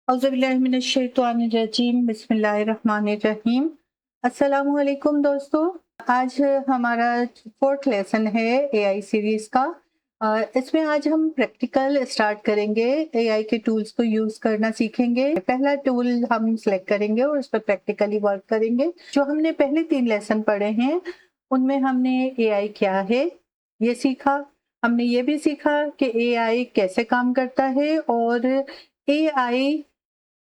औज़ुबिल्लाहिमिनश्शैतानिर्रजीम बिस्मिल्लाहिर्रहमानिर्रहीम। अस्सलामुअलैकुम दोस्तों, आज हमारा 4th लेसन है एआई सीरीज़ का। इसमें आज हम प्रैक्टिकल स्टार्ट करेंगे, एआई के टूल्स को यूज़ करना सीखेंगे। पहला टूल हम सेलेक्ट करेंगे और उस पर प्रैक्टिकली वर्क करेंगे। जो हमने पहले 3 लेसन पढ़े हैं, उनमें हमने एआई क्या है, ये सीखा। हमने ये भी सीखा कि एआई कैसे काम करता है और एआई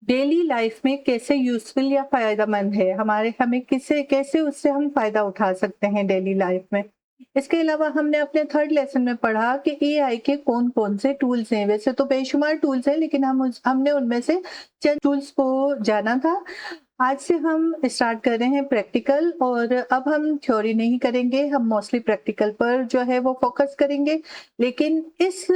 डेली लाइफ में कैसे यूज़फुल या फ़ायदेमंद है, हमें किसे कैसे उससे हम फ़ायदा उठा सकते हैं डेली लाइफ में। इसके अलावा हमने अपने 3rd लेसन में पढ़ा कि एआई के कौन-कौन से टूल्स हैं। वैसे तो बेशुमार टूल्स हैं, लेकिन हमने उनमें से चंद टूल्स को जाना था। आज से हम स्टार्ट कर रहे हैं प्रैक्टिकल, और अब हम थ्योरी नहीं करेंगे, हम मोस्टली प्रैक्टिकल पर जो है वो फ़ोकस करेंगे। लेकिन इस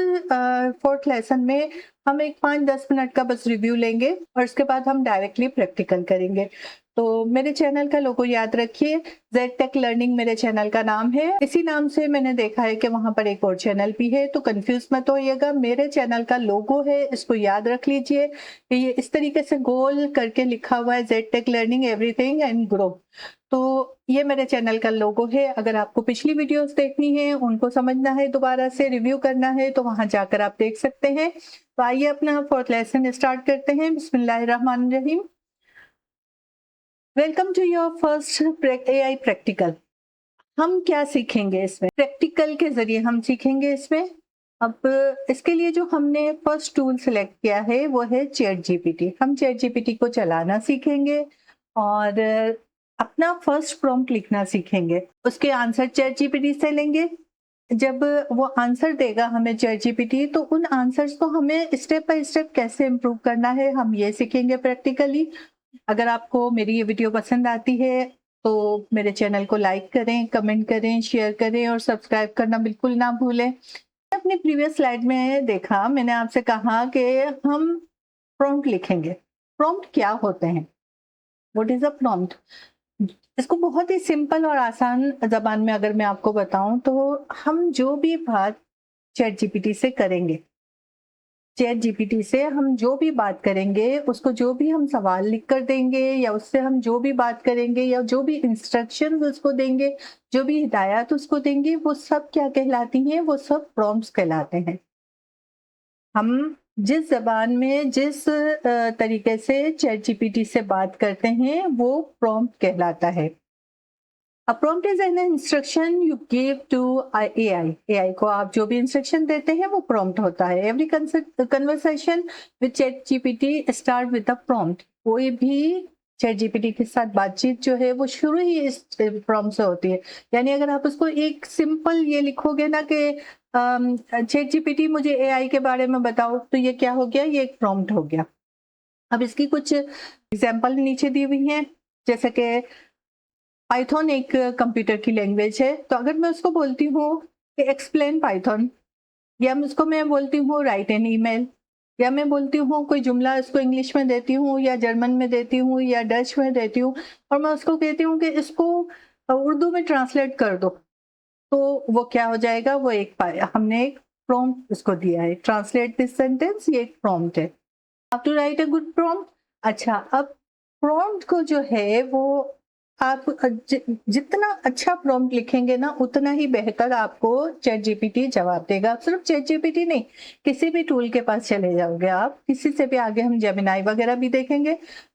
4th लेसन में हम एक 5-10 मिनट का बस रिव्यू लेंगे और उसके बाद हम डायरेक्टली प्रैक्टिकल करेंगे। तो मेरे चैनल का लोगो याद रखिए, जेड टेक लर्निंग मेरे चैनल का नाम है। इसी नाम से मैंने देखा है कि वहाँ पर एक और चैनल भी है, तो कंफ्यूज मत होइएगा। मेरे चैनल का लोगो है, इसको याद रख लीजिए कि ये इस तरीके से गोल करके लिखा हुआ है, Z tech learning everything and grow. तो ये मेरे चैनल का लोगो है। अगर आपको पिछली वीडियोस देखनी है, उनको समझना है, दोबारा से रिव्यू करना है, तो वहाँ जाकर आप देख सकते हैं। तो आइए अपना 4th लेसन स्टार्ट करते हैं। बिस्मिल्लाहिर्रहमानिर्रहीम। Welcome to your first AI practical. हम क्या सीखेंगे इसमें? प्रैक्टिकल के जरिए हम सीखेंगे इसमें। अब इसके लिए जो हमने फर्स्ट टूल सेलेक्ट किया है वो है चैट जीपीटी। हम चैट जीपीटी को चलाना सीखेंगे और अपना फर्स्ट प्रॉम्प्ट लिखना सीखेंगे। उसके आंसर चैट जीपीटी से लेंगे। जब वो आंसर देगा हमें चैट जीपीटी, तो उन आंसर्स को हमें स्टेप बाय स्टेप कैसे इम्प्रूव करना है, हम ये सीखेंगे प्रैक्टिकली। अगर आपको मेरी ये वीडियो पसंद आती है तो मेरे चैनल को लाइक करें, कमेंट करें, शेयर करें और सब्सक्राइब करना बिल्कुल ना भूलें। अपनी प्रीवियस स्लाइड में देखा, मैंने आपसे कहा कि हम प्रॉम्प्ट लिखेंगे। प्रॉम्प्ट क्या होते हैं? What is a prompt? इसको बहुत ही सिंपल और आसान जबान में अगर मैं आपको बताऊं, तो हम जो भी बात चैट जीपीटी से करेंगे, चैट जीपीटी से हम जो भी बात करेंगे, उसको जो भी हम सवाल लिख कर देंगे या उससे हम जो भी बात करेंगे या जो भी इंस्ट्रक्शंस उसको देंगे, जो भी हिदायत उसको देंगे, वो सब क्या कहलाती हैं? वो सब प्रॉम्प्ट्स कहलाते हैं। हम जिस ज़बान में जिस तरीके से चैट जीपीटी से बात करते हैं, वो प्रॉम्प्ट कहलाता है। A prompt is an instruction you give to AI. AI को आप जो भी इंस्ट्रक्शन देते हैं वो प्रॉम्प्ट होता है। Every conversation with ChatGPT start with a prompt. कोई भी ChatGPT के साथ बातचीत जो है वो शुरू ही इस प्रॉम्प्ट से होती है। यानी अगर आप उसको एक सिंपल ये लिखोगे ना कि ChatGPT मुझे AI के बारे में बताओ, तो ये क्या हो गया? ये एक प्रॉम्प्ट हो गया। अब इसकी कुछ एग्जाम्पल नीचे दी हुई हैं, जैसे कि पाइथन एक कंप्यूटर की लैंग्वेज है। तो अगर मैं उसको बोलती हूँ कि एक्सप्लेन पाइथन, या मैं बोलती हूँ राइट एन ईमेल, या मैं बोलती हूँ कोई जुमला इसको इंग्लिश में देती हूँ या जर्मन में देती हूँ या डच में देती हूँ, और मैं उसको कहती हूँ कि इसको उर्दू में ट्रांसलेट कर दो, तो वो क्या हो जाएगा? वो हमने एक प्रॉम्प्ट उसको दिया है। ट्रांसलेट दिस सेंटेंस, ये एक प्रॉम्प्ट है। How to write a good prompt? अच्छा, अब प्रॉम्प्ट को जो है वो आप जितना अच्छा प्रॉम्प्ट लिखेंगे ना, उतना ही बेहतर आपको चैट जीपीटी जवाब देगा। सिर्फ चैट जीपीटी नहीं, किसी भी टूल के पास चले जाओगे आप, किसी से भी, आगे हम जेमिनाई वगैरह भी देखेंगे,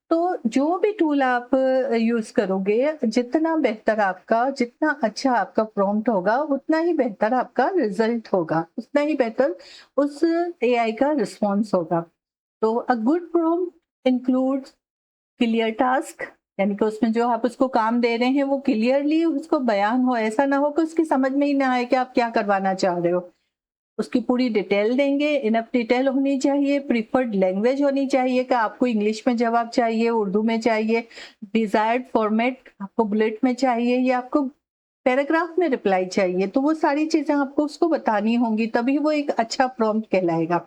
तो जो भी टूल आप यूज करोगे, जितना बेहतर आपका, जितना अच्छा आपका प्रॉम्प्ट होगा, उतना ही बेहतर आपका रिजल्ट होगा, उतना ही बेहतर उस एआई का रिस्पॉन्स होगा। तो अ good prompt includes clear task, यानी कि उसमें जो आप उसको काम दे रहे हैं वो क्लियरली उसको बयान हो। ऐसा ना हो कि उसकी समझ में ही ना आए कि आप क्या करवाना चाह रहे हो। उसकी पूरी डिटेल देंगे, इनफ डिटेल होनी चाहिए, प्रीफर्ड लैंग्वेज होनी चाहिए कि आपको इंग्लिश में जवाब चाहिए, उर्दू में चाहिए, डिजायर्ड फॉर्मेट आपको बुलेट में चाहिए या आपको पैराग्राफ में रिप्लाई चाहिए। तो वो सारी चीजें आपको उसको बतानी होंगी, तभी वो एक अच्छा प्रॉम्प्ट कहलाएगा।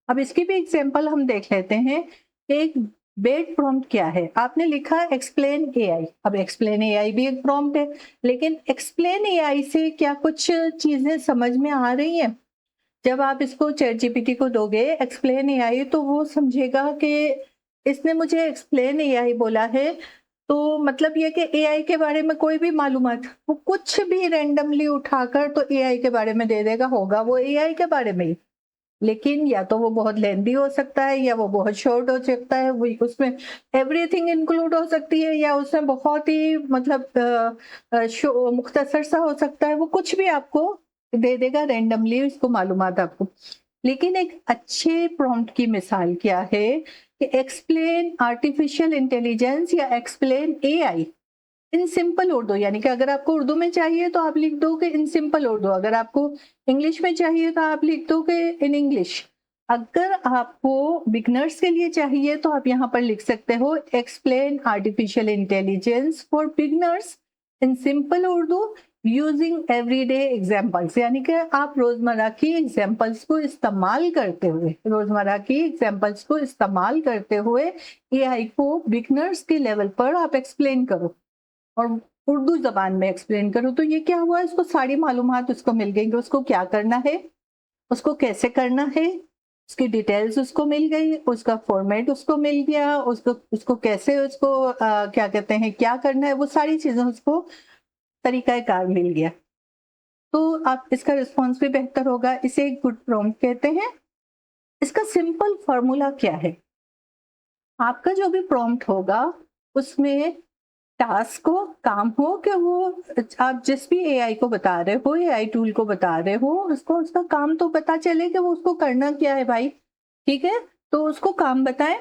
अब इसकी भी एग्जांपल हम देख लेते हैं। एक बेड प्रॉम्प्ट क्या है? आपने लिखा एक्सप्लेन एआई। अब एक्सप्लेन एआई भी एक प्रॉम्प्ट है, लेकिन एक्सप्लेन एआई से क्या कुछ चीजें समझ में आ रही हैं? जब आप इसको चैट जीपीटी को दोगे एक्सप्लेन एआई, तो वो समझेगा कि इसने मुझे एक्सप्लेन एआई बोला है, तो मतलब ये कि एआई के बारे में कोई भी मालूमात वो कुछ भी रैंडमली उठाकर तो एआई के बारे में दे देगा, होगा वो एआई के बारे में ही। लेकिन या तो वो बहुत लेंदी हो सकता है या वो बहुत शॉर्ट हो सकता है, वो उसमें एवरीथिंग इंक्लूड हो सकती है, या उसमें बहुत ही मतलब मुख्तसर सा हो सकता है, वो कुछ भी आपको दे देगा रैंडमली इसको मालूमात आपको। लेकिन एक अच्छे प्रॉम्प्ट की मिसाल क्या है कि एक्सप्लेन आर्टिफिशियल इंटेलिजेंस या explain AI in simple Urdu, यानी कि अगर आपको उर्दू में चाहिए तो आप लिख दो कि इन सिंपल उर्दू, अगर आपको इंग्लिश में चाहिए तो आप लिख दो कि इन इंग्लिश। अगर आपको बिगनर्स के लिए चाहिए तो आप यहाँ पर लिख सकते हो explain artificial intelligence for beginners in simple Urdu using everyday examples, यानी कि आप रोजमर्रा की एग्जाम्पल्स को इस्तेमाल करते हुए, रोजमर्रा की एग्जाम्पल्स को इस्तेमाल करते हुए एआई को बिगनर्स के लेवल पर आप एक्सप्लेन करो और उर्दू ज़बान में एक्सप्लेन करूँ। तो ये क्या हुआ, इसको सारी मालूमात उसको मिल गई कि उसको क्या करना है, उसको कैसे करना है, उसकी डिटेल्स उसको मिल गई, उसका फॉर्मेट उसको मिल गया, उसको उसको कैसे उसको क्या कहते हैं क्या करना है, वो सारी चीज़ें उसको तरीक़ाकार मिल गया। तो आप इसका रिस्पॉन्स भी बेहतर होगा, इसे एक गुड प्रॉम्प्ट कहते हैं। इसका सिंपल फार्मूला क्या है, आपका जो भी प्रॉम्प्ट होगा उसमें टास्क हो, काम हो कि वो आप जिस भी एआई को बता रहे हो, एआई टूल को बता रहे हो, उसको उसका काम तो पता चले कि वो उसको करना क्या है भाई, ठीक है? तो उसको काम बताएं,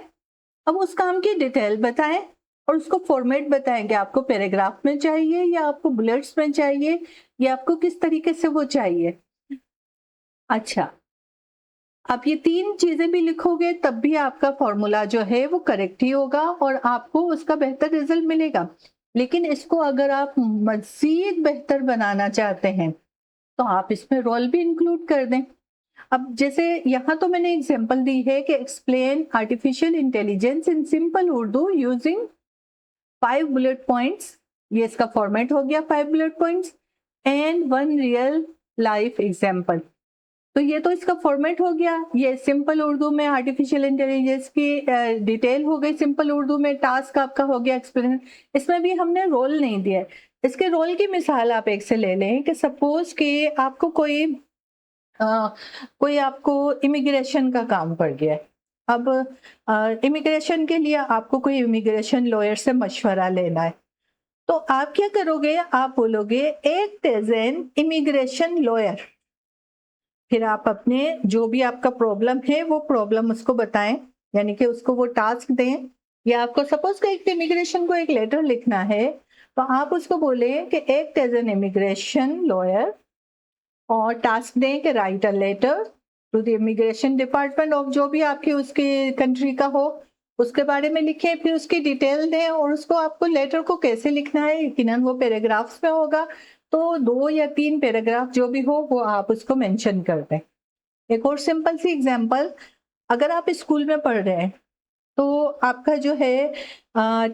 अब उस काम की डिटेल बताएं और उसको फॉर्मेट बताएं कि आपको पैराग्राफ में चाहिए या आपको बुलेट्स में चाहिए या आपको किस तरीके से वो चाहिए। अच्छा, आप ये 3 चीज़ें भी लिखोगे तब भी आपका फ़ॉर्मूला जो है वो करेक्ट ही होगा और आपको उसका बेहतर रिज़ल्ट मिलेगा। लेकिन इसको अगर आप मज़ीद बेहतर बनाना चाहते हैं, तो आप इसमें रोल भी इंक्लूड कर दें। अब जैसे यहाँ तो मैंने एग्ज़ाम्पल दी है कि explain artificial intelligence in simple Urdu using 5 bullet points, ये इसका फ़ॉर्मेट हो गया 5 bullet points and 1 real life example. तो ये तो इसका फॉर्मेट हो गया, ये सिंपल उर्दू में आर्टिफिशियल इंटेलिजेंस की डिटेल हो गई, सिंपल उर्दू में टास्क आपका हो गया एक्सप्लेन। इसमें भी हमने रोल नहीं दिया है। इसके रोल की मिसाल आप एक से ले लें कि सपोज कि आपको कोई आपको इमिग्रेशन का काम पड़ गया है। अब इमिग्रेशन के लिए आपको कोई इमिग्रेशन लॉयर से मशवरा लेना है, तो आप क्या करोगे, आप बोलोगे act as an immigration lawyer. फिर आप अपने जो भी आपका प्रॉब्लम है वो प्रॉब्लम उसको बताएं, यानी कि उसको वो टास्क दें, या आपको सपोज का एक इमिग्रेशन को एक लेटर लिखना है, तो आप उसको बोले कि act as an immigration lawyer और टास्क दें कि write a letter to the immigration department of जो भी आपकी उसकी कंट्री का हो, उसके बारे में लिखें, फिर उसकी डिटेल दें और उसको आपको लेटर को कैसे लिखना है, यकीनन वो पैराग्राफ्स में होगा, तो 2 या 3 पैराग्राफ जो भी हो वो आप उसको मेंशन कर दें। एक और सिंपल सी एग्जांपल, अगर आप स्कूल में पढ़ रहे हैं तो आपका जो है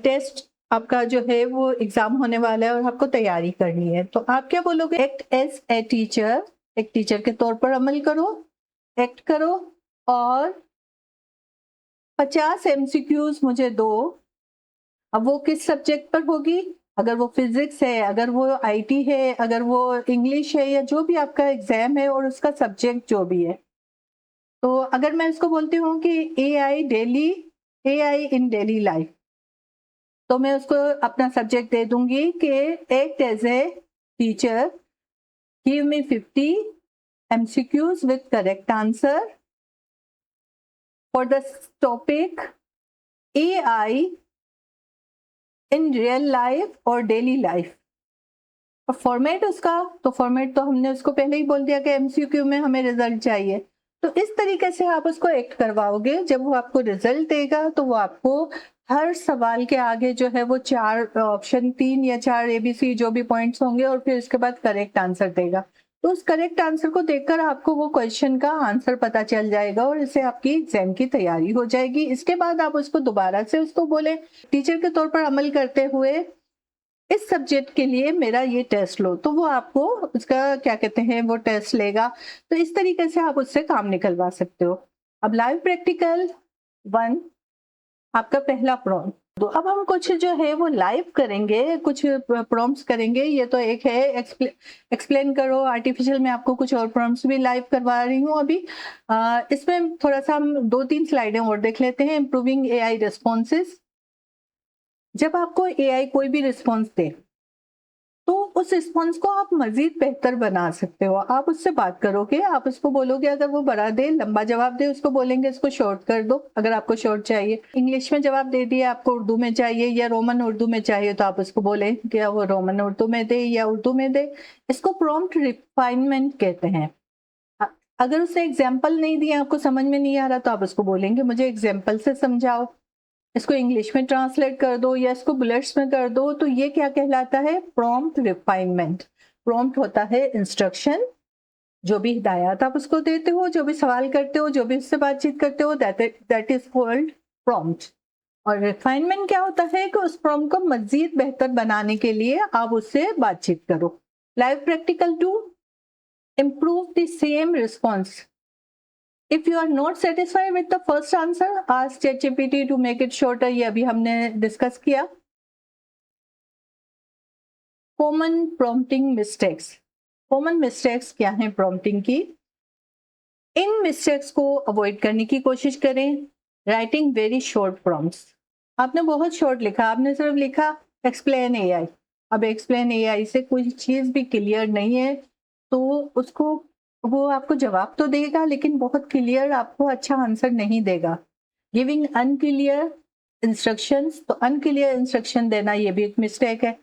टेस्ट आपका जो है वो एग्जाम होने वाला है और आपको तैयारी करनी है, तो आप क्या बोलोगे, एक्ट एज ए टीचर, एक टीचर के तौर पर अमल करो, एक्ट करो और 50 एमसीक्यूज मुझे दो। अब वो किस सब्जेक्ट पर होगी, अगर वो फिजिक्स है, अगर वो आईटी है, अगर वो इंग्लिश है, या जो भी आपका एग्जाम है और उसका सब्जेक्ट जो भी है। तो अगर मैं इसको बोलती हूँ कि एआई इन डेली लाइफ, तो मैं उसको अपना सब्जेक्ट दे दूंगी कि act as a teacher, give me 50 MCQs with correct answer for the topic AI in real life और डेली लाइफ। और फॉर्मेट उसका, तो फॉर्मेट तो हमने उसको पहले ही बोल दिया कि एमसीक्यू में हमें रिजल्ट चाहिए। तो इस तरीके से आप उसको एक्ट करवाओगे, जब वो आपको रिजल्ट देगा तो वो आपको हर सवाल के आगे जो है वो 4 ऑप्शन, 3 या 4 एबीसी जो भी पॉइंट्स होंगे और फिर उसके बाद करेक्ट आंसर देगा। तो उस करेक्ट आंसर को देखकर आपको वो क्वेश्चन का आंसर पता चल जाएगा और इससे आपकी एग्जाम की तैयारी हो जाएगी। इसके बाद आप उसको दोबारा से उसको बोले टीचर के तौर पर अमल करते हुए इस सब्जेक्ट के लिए मेरा ये टेस्ट लो, तो वो आपको उसका क्या कहते हैं वो टेस्ट लेगा। तो इस तरीके से आप उससे काम निकलवा सकते हो। अब लाइव प्रैक्टिकल 1 आपका पहला प्रॉम्प्ट। तो अब हम कुछ जो है वो लाइव करेंगे, कुछ प्रॉम्प्ट्स करेंगे। ये तो एक है एक्सप्लेन करो आर्टिफिशियल में, आपको कुछ और प्रॉम्प्ट्स भी लाइव करवा रही हूँ अभी। इसमें थोड़ा सा हम 2-3 स्लाइडें और देख लेते हैं। Improving AI responses. जब आपको एआई कोई भी रिस्पॉन्स दे तो उस रिस्पॉन्स को आप मजीद बेहतर बना सकते हो। आप उससे बात करोगे, आप उसको बोलोगे, अगर वो बड़ा दे, लंबा जवाब दे, उसको बोलेंगे इसको शॉर्ट कर दो, अगर आपको शॉर्ट चाहिए। इंग्लिश में जवाब दे दिया, आपको उर्दू में चाहिए या रोमन उर्दू में चाहिए, तो आप उसको बोले कि वो रोमन उर्दू में दे या उर्दू में दे। इसको प्रॉम्प्ट रिफाइनमेंट कहते हैं। अ- अगर उसने एग्जाम्पल नहीं दिया, आपको समझ में नहीं आ रहा, तो आप उसको बोलेंगे मुझे एग्जाम्पल से समझाओ, इसको इंग्लिश में ट्रांसलेट कर दो या इसको बुलेट्स में कर दो। तो ये क्या कहलाता है? Prompt refinement. प्रॉम्प्ट होता है इंस्ट्रक्शन, जो भी हिदायत आप उसको देते हो, जो भी सवाल करते हो, जो भी उससे बातचीत करते हो, दैट इज कॉल्ड प्रॉम्प्ट। और रिफाइनमेंट क्या होता है कि उस प्रॉम्प्ट को मजीद बेहतर बनाने के लिए आप उससे बातचीत करो। Live practical 2, improve the same response. If you are not satisfied with the first answer, ask ChatGPT to make it shorter. ये अभी हमने डिस्कस किया। Common prompting mistakes. Common mistakes क्या हैं प्रॉम्प्टिंग की? इन मिस्टेक्स को अवॉइड करने की कोशिश करें। Writing very short prompts. आपने बहुत शॉर्ट लिखा, आपने सिर्फ लिखा एक्सप्लेन एआई। अब एक्सप्लेन एआई से कोई चीज भी क्लियर नहीं है, तो उसको वो आपको जवाब तो देगा लेकिन बहुत क्लियर आपको अच्छा आंसर नहीं देगा। गिविंग अनक्लियर इंस्ट्रक्शंस, तो अनक्लियर इंस्ट्रक्शन देना ये भी एक मिस्टेक है।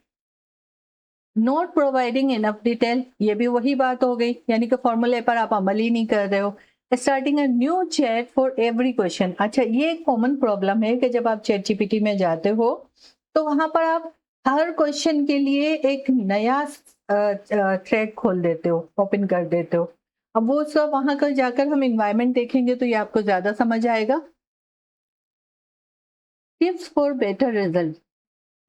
नॉट प्रोवाइडिंग इनफ डिटेल, ये भी वही बात हो गई, यानी कि फॉर्मूले पर आप अमल ही नहीं कर रहे हो। Starting a new chat for every question. अच्छा, ये एक कॉमन प्रॉब्लम है कि जब आप चैट जीपीटी में जाते हो तो वहां पर आप हर क्वेश्चन के लिए एक नया थ्रेड खोल देते हो, ओपन कर देते हो। अब वो सब वहां कर जाकर हम इन्वायरमेंट देखेंगे तो ये आपको ज्यादा समझ आएगा। Tips for better result.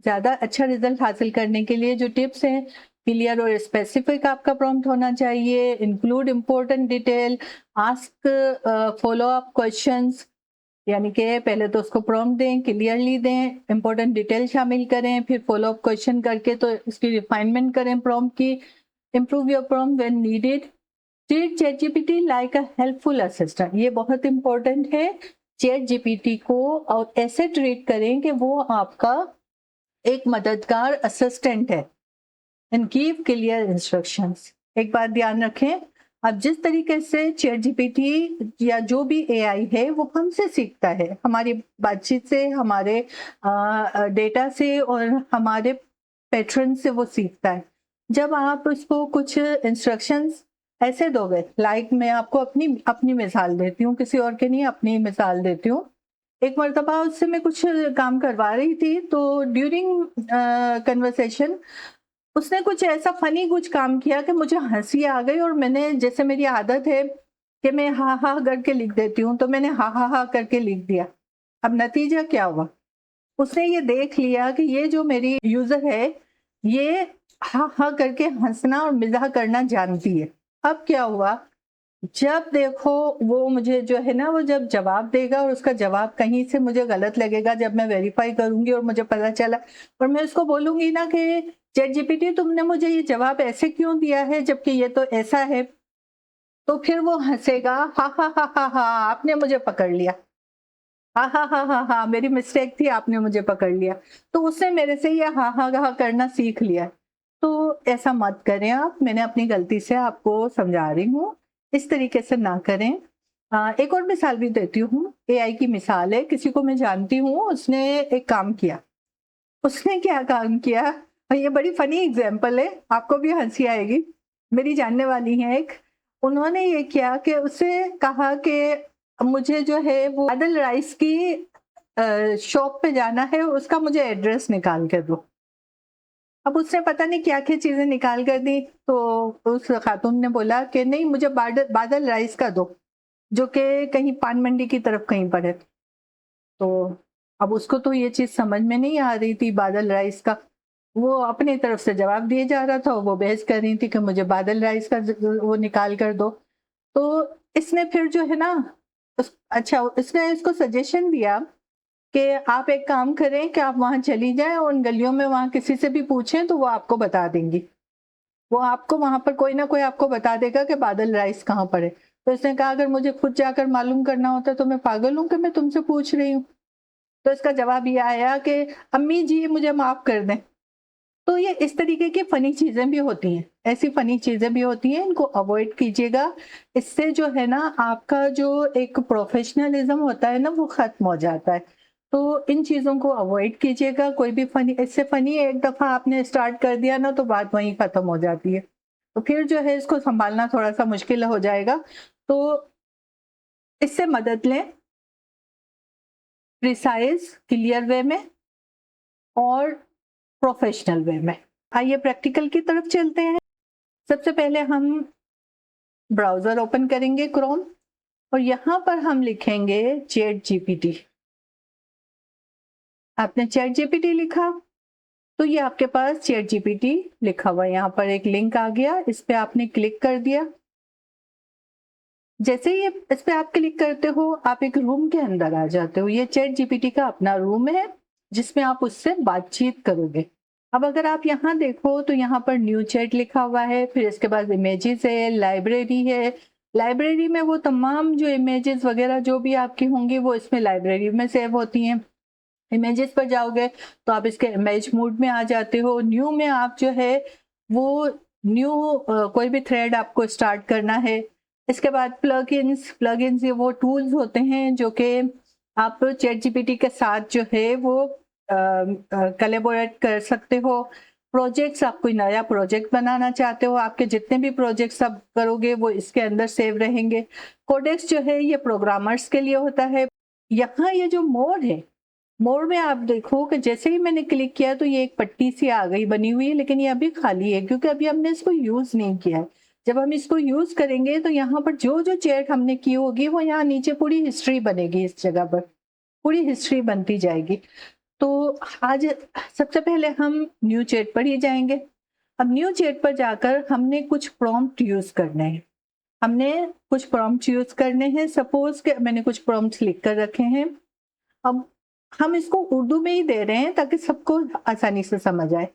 ज़्यादा अच्छा रिजल्ट हासिल करने के लिए जो टिप्स हैं, क्लियर और स्पेसिफिक आपका प्रॉम्प्ट होना चाहिए। Include important detail, ask follow up questions, यानी कि पहले तो उसको प्रॉम्प्ट दें, क्लियरली दें, इंपॉर्टेंट डिटेल शामिल करें, फिर फॉलो अप क्वेश्चन करके तो इसकी रिफाइनमेंट करें प्रॉम्प्ट की। Improve your prompt when needed. Treat chat GPT like a helpful assistant. ये बहुत इंपॉर्टेंट है। चैट जीपीटी को और ऐसे ट्रीट करें कि वो आपका एक मददगार असिस्टेंट है। And give clear instructions. एक बात ध्यान रखें, अब जिस तरीके से चैट जीपीटी या जो भी एआई है वो हमसे सीखता है, हमारी बातचीत से, हमारे डेटा से और हमारे पैटर्न से वो सीखता है। जब आप उसको कुछ इंस्ट्रक्शंस ऐसे दोगे, लाइक मैं आपको अपनी अपनी मिसाल देती हूँ, किसी और के नहीं, अपनी मिसाल देती हूँ। एक मर्तबा उससे मैं कुछ काम करवा रही थी, तो ड्यूरिंग कन्वर्सेशन उसने कुछ ऐसा फनी कुछ काम किया कि मुझे हंसी आ गई, और मैंने, जैसे मेरी आदत है कि मैं हा हा करके लिख देती हूँ, तो मैंने हा करके लिख दिया। अब नतीजा क्या हुआ? उसने ये देख लिया कि ये जो मेरी यूजर है ये हा करके हंसना और मिजाह करना जानती है। अब क्या हुआ, जब देखो वो मुझे जो है ना, वो जब जवाब देगा और उसका जवाब कहीं से मुझे गलत लगेगा, जब मैं वेरीफाई करूंगी और मुझे पता चला, और मैं उसको बोलूंगी ना कि चैट जीपीटी तुमने मुझे ये जवाब ऐसे क्यों दिया है जबकि ये तो ऐसा है, तो फिर वो हंसेगा, हा आपने मुझे पकड़ लिया, हा मेरी मिस्टेक थी, आपने मुझे पकड़ लिया। तो उसने मेरे से ये हा करना सीख लिया। तो ऐसा मत करें आप, मैंने अपनी गलती से आपको समझा रही हूँ, इस तरीके से ना करें। एक और मिसाल भी देती हूँ, एआई की मिसाल है, किसी को मैं जानती हूँ, उसने एक काम किया। उसने क्या काम किया, और ये बड़ी फनी एग्जाम्पल है, आपको भी हंसी आएगी। मेरी जानने वाली है एक, उन्होंने ये किया कि उसे कहा कि मुझे जो है वो बादल राइस की शॉप पे जाना है, उसका मुझे एड्रेस निकाल कर दो। अब उसने पता नहीं क्या क्या चीजें निकाल कर दी, तो उस खातून ने बोला कि नहीं, मुझे बादल बादल राइस का दो, जो कि कहीं पान मंडी की तरफ कहीं पर है। तो अब उसको तो ये चीज समझ में नहीं आ रही थी, बादल राइस का। वो अपनी तरफ से जवाब दिए जा रहा था, वो बहस कर रही थी कि मुझे बादल राइस का वो निकाल कर दो। तो इसने फिर जो है ना, अच्छा इसने इसको सजेशन दिया कि आप एक काम करें कि आप वहां चली जाएं और उन गलियों में वहां किसी से भी पूछें तो वो आपको बता देंगी। वो आपको वहां पर कोई ना कोई आपको बता देगा कि बादल राइस कहाँ पर है। तो इसने कहा अगर मुझे खुद जाकर मालूम करना होता तो मैं पागल हूं कि मैं तुमसे पूछ रही हूँ। तो इसका जवाब ये आया कि अम्मी जी मुझे माफ कर दें। तो ये इस तरीके की फनी चीजें भी होती हैं, ऐसी फनी चीजें भी होती हैं, इनको अवॉइड कीजिएगा। इससे जो है ना आपका जो एक प्रोफेशनलिज्म होता है ना वो खत्म हो जाता है। तो इन चीजों को अवॉइड कीजिएगा। कोई भी फनी, इससे फनी एक दफा आपने स्टार्ट कर दिया ना तो बात वहीं खत्म हो जाती है। तो फिर जो है इसको संभालना थोड़ा सा मुश्किल हो जाएगा। तो इससे मदद लें, प्रिसाइज क्लियर वे में और प्रोफेशनल वे में। आइए प्रैक्टिकल की तरफ चलते हैं। सबसे पहले हम ब्राउजर ओपन करेंगे क्रोम, और यहां पर हम लिखेंगे चैट जीपीटी। आपने चैट जीपीटी लिखा तो ये आपके पास चैट जीपीटी लिखा हुआ है। यहाँ पर एक लिंक आ गया, इस पे आपने क्लिक कर दिया। जैसे ही इस पे आप क्लिक करते हो आप एक रूम के अंदर आ जाते हो। ये चैट जीपीटी का अपना रूम है जिसमें आप उससे बातचीत करोगे। अब अगर आप यहाँ देखो तो यहाँ पर न्यू चैट लिखा हुआ है, फिर इसके बाद इमेजेस है, लाइब्रेरी है। लाइब्रेरी में वो तमाम जो इमेजेस वगैरह जो भी आपकी होंगी वो इसमें लाइब्रेरी में सेव होती हैं। इमेजेस पर जाओगे तो आप इसके इमेज मोड में आ जाते हो। न्यू में आप जो है वो न्यू कोई भी थ्रेड आपको स्टार्ट करना है। इसके बाद प्लगइन्स ये वो टूल्स होते हैं जो कि आप चैट जीपीटी के साथ जो है वो कोलैबोरेट कर सकते हो। प्रोजेक्ट्स, आप कोई नया प्रोजेक्ट बनाना चाहते हो, आपके जितने भी प्रोजेक्ट्स आप करोगे वो इसके अंदर सेव रहेंगे। कोडेक्स जो है ये प्रोग्रामर्स के लिए होता है। यहाँ ये जो मोड है, मोड में आप देखो कि जैसे ही मैंने क्लिक किया तो ये एक पट्टी सी आ गई बनी हुई है, लेकिन ये अभी खाली है क्योंकि अभी हमने इसको यूज नहीं किया है। जब हम इसको यूज करेंगे तो यहाँ पर जो जो चैट हमने की होगी वो यहाँ नीचे पूरी हिस्ट्री बनेगी, इस जगह पर पूरी हिस्ट्री बनती जाएगी। तो आज सबसे पहले हम न्यू चैट पर ही जाएंगे। अब न्यू चैट पर जाकर हमने कुछ प्रॉम्प्ट यूज करने हैं। हमने कुछ प्रॉम्प्ट यूज करने हैं। सपोज कि मैंने कुछ प्रॉम्प्ट लिख कर रखे हैं। अब हम इसको उर्दू में ही दे रहे हैं ताकि सबको आसानी से समझ आए।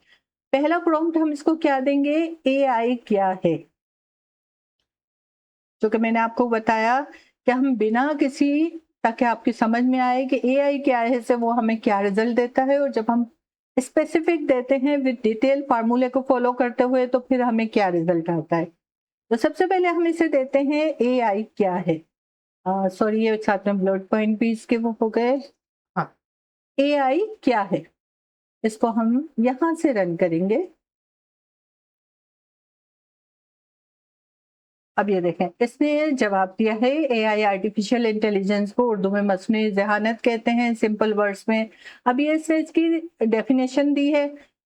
पहला प्रॉम्प्ट हम इसको क्या देंगे, एआई क्या है। जो कि मैंने आपको बताया कि हम बिना किसी, ताकि आपकी समझ में आए कि एआई क्या है से वो हमें क्या रिजल्ट देता है, और जब हम स्पेसिफिक देते हैं विद डिटेल फार्मूले को फॉलो करते हुए तो फिर हमें क्या रिजल्ट आता है। तो सबसे पहले हम इसे देते हैं एआई क्या है। सॉरी, ये साथ में ब्लड पॉइंट भी इसके वो हो गए। हाँ, एआई क्या है, इसको हम यहां से रन करेंगे। अब ये देखें, इसने जवाब दिया है एआई आर्टिफिशियल इंटेलिजेंस को उर्दू में मस्नुई ज़हानत कहते हैं, सिंपल वर्ड्स में। अब ये इसने इसकी डेफिनेशन दी है,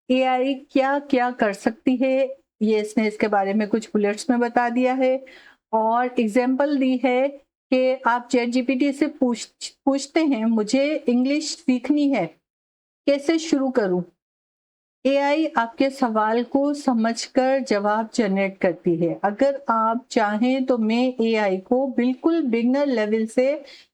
एआई क्या क्या कर सकती है ये इसने इसके बारे में कुछ बुलेट्स में बता दिया है। और एग्जाम्पल दी है कि आप चैट जीपीटी से पूछते हैं मुझे इंग्लिश सीखनी है, कैसे शुरू करूं। एआई आपके सवाल को समझकर जवाब जनरेट करती है। अगर आप चाहें तो मैं एआई को बिल्कुल बिगनर लेवल से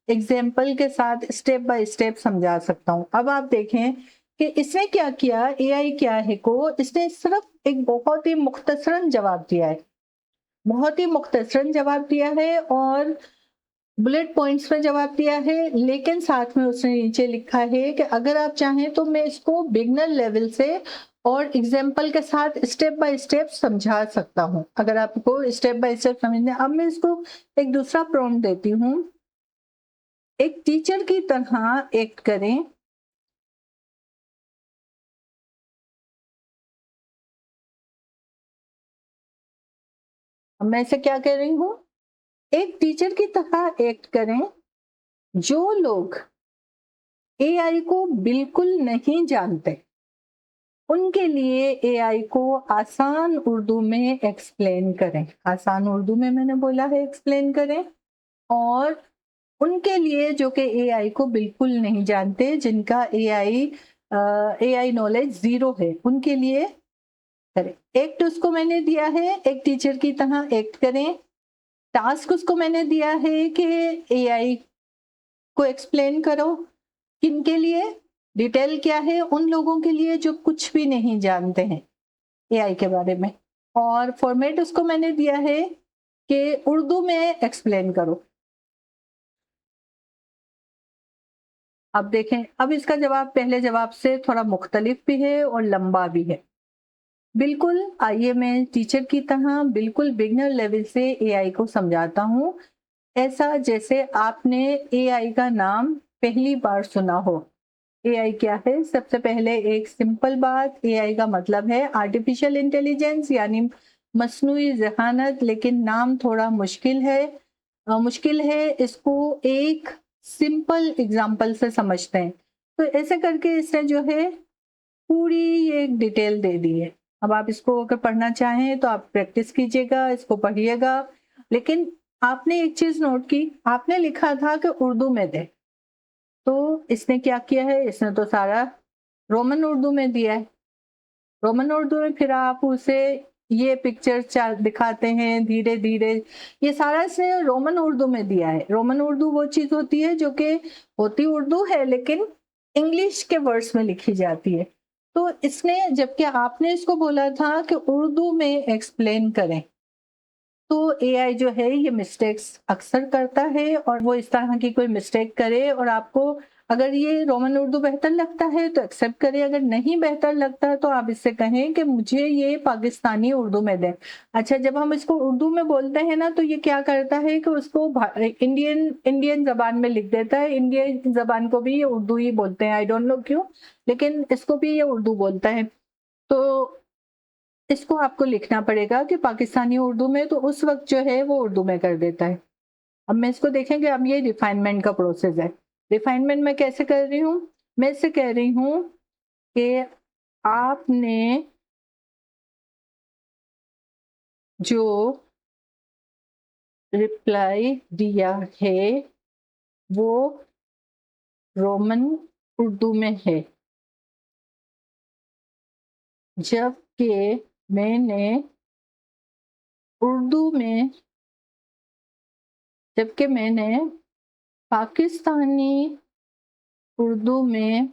एग्जाम्पल के साथ स्टेप बाय स्टेप समझा सकता हूं। अब आप देखें कि इसने क्या किया, एआई क्या है को इसने सिर्फ एक बहुत ही मुख्तसरन जवाब दिया है, बहुत ही मुख्तसरन जवाब दिया है और बुलेट पॉइंट्स में जवाब दिया है। लेकिन साथ में उसने नीचे लिखा है कि अगर आप चाहें तो मैं इसको बिगनर लेवल से और एग्जाम्पल के साथ स्टेप बाय स्टेप समझा सकता हूं, अगर आपको स्टेप बाय स्टेप समझना। अब मैं इसको एक दूसरा प्रॉम्प्ट देती हूं, एक टीचर की तरह एक्ट करें। अब मैं इसे क्या कह रही हूं, एक टीचर की तरह एक्ट करें। जो लोग एआई को बिल्कुल नहीं जानते उनके लिए एआई को आसान उर्दू में एक्सप्लेन करें। आसान उर्दू में मैंने बोला है एक्सप्लेन करें। और उनके लिए जो कि एआई को बिल्कुल नहीं जानते, जिनका एआई AI नॉलेज ज़ीरो है, उनके लिए करें। एक्ट उसको मैंने दिया है, एक टीचर की तरह एक्ट करें। टास्क उसको मैंने दिया है कि AI को एक्सप्लेन करो। किनके लिए? डिटेल क्या है? उन लोगों के लिए जो कुछ भी नहीं जानते हैं AI के बारे में। और फॉर्मेट उसको मैंने दिया है कि उर्दू में एक्सप्लेन करो। अब देखें, अब इसका जवाब पहले जवाब से थोड़ा मुख्तलिफ भी है और लंबा भी है। बिल्कुल, आइए मैं टीचर की तरह बिल्कुल बिगिनर लेवल से AI को समझाता हूँ, ऐसा जैसे आपने AI का नाम पहली बार सुना हो। AI क्या है? सबसे पहले एक सिंपल बात, AI का मतलब है आर्टिफिशियल इंटेलिजेंस, यानी मस्नूई ज़हानत, लेकिन नाम थोड़ा मुश्किल है, इसको एक सिंपल एग्जांपल से समझते हैं। तो ऐसे करके इसने जो है पूरी ये एक डिटेल दे दी है। अब आप इसको अगर पढ़ना चाहें तो आप प्रैक्टिस कीजिएगा, इसको पढ़िएगा। लेकिन आपने एक चीज़ नोट की, आपने लिखा था कि उर्दू में दे, तो इसने क्या किया है, इसने तो सारा रोमन उर्दू में दिया है। रोमन उर्दू में फिर आप उसे ये पिक्चर दिखाते हैं धीरे धीरे, ये सारा इसने रोमन उर्दू में दिया है। रोमन उर्दू वो चीज होती है जो कि होती उर्दू है लेकिन इंग्लिश के वर्ड्स में लिखी जाती है। तो इसने, जबकि आपने इसको बोला था कि उर्दू में एक्सप्लेन करें, तो AI जो है ये मिस्टेक्स अक्सर करता है, और वो इस तरह की कोई मिस्टेक करे और आपको अगर ये रोमन उर्दू बेहतर लगता है तो एक्सेप्ट करें, अगर नहीं बेहतर लगता है तो आप इससे कहें कि मुझे ये पाकिस्तानी उर्दू में दें। अच्छा, जब हम इसको उर्दू में बोलते हैं ना, तो ये क्या करता है कि उसको इंडियन इंडियन जबान में लिख देता है। इंडियन जबान को भी ये उर्दू ही बोलते हैं, आई डोंट नो क्यों, लेकिन इसको भी ये उर्दू बोलता है। तो इसको आपको लिखना पड़ेगा कि पाकिस्तानी उर्दू में, तो उस वक्त जो है वो उर्दू में कर देता है। अब मैं इसको देखेंगे, अब ये रिफाइनमेंट का प्रोसेस है। रिफाइनमेंट मैं कैसे कर रही हूँ? मैं इससे कह रही हूँ कि आपने जो रिप्लाई दिया है वो रोमन उर्दू में है, जबकि मैंने उर्दू में जबकि मैंने पाकिस्तानी उर्दू में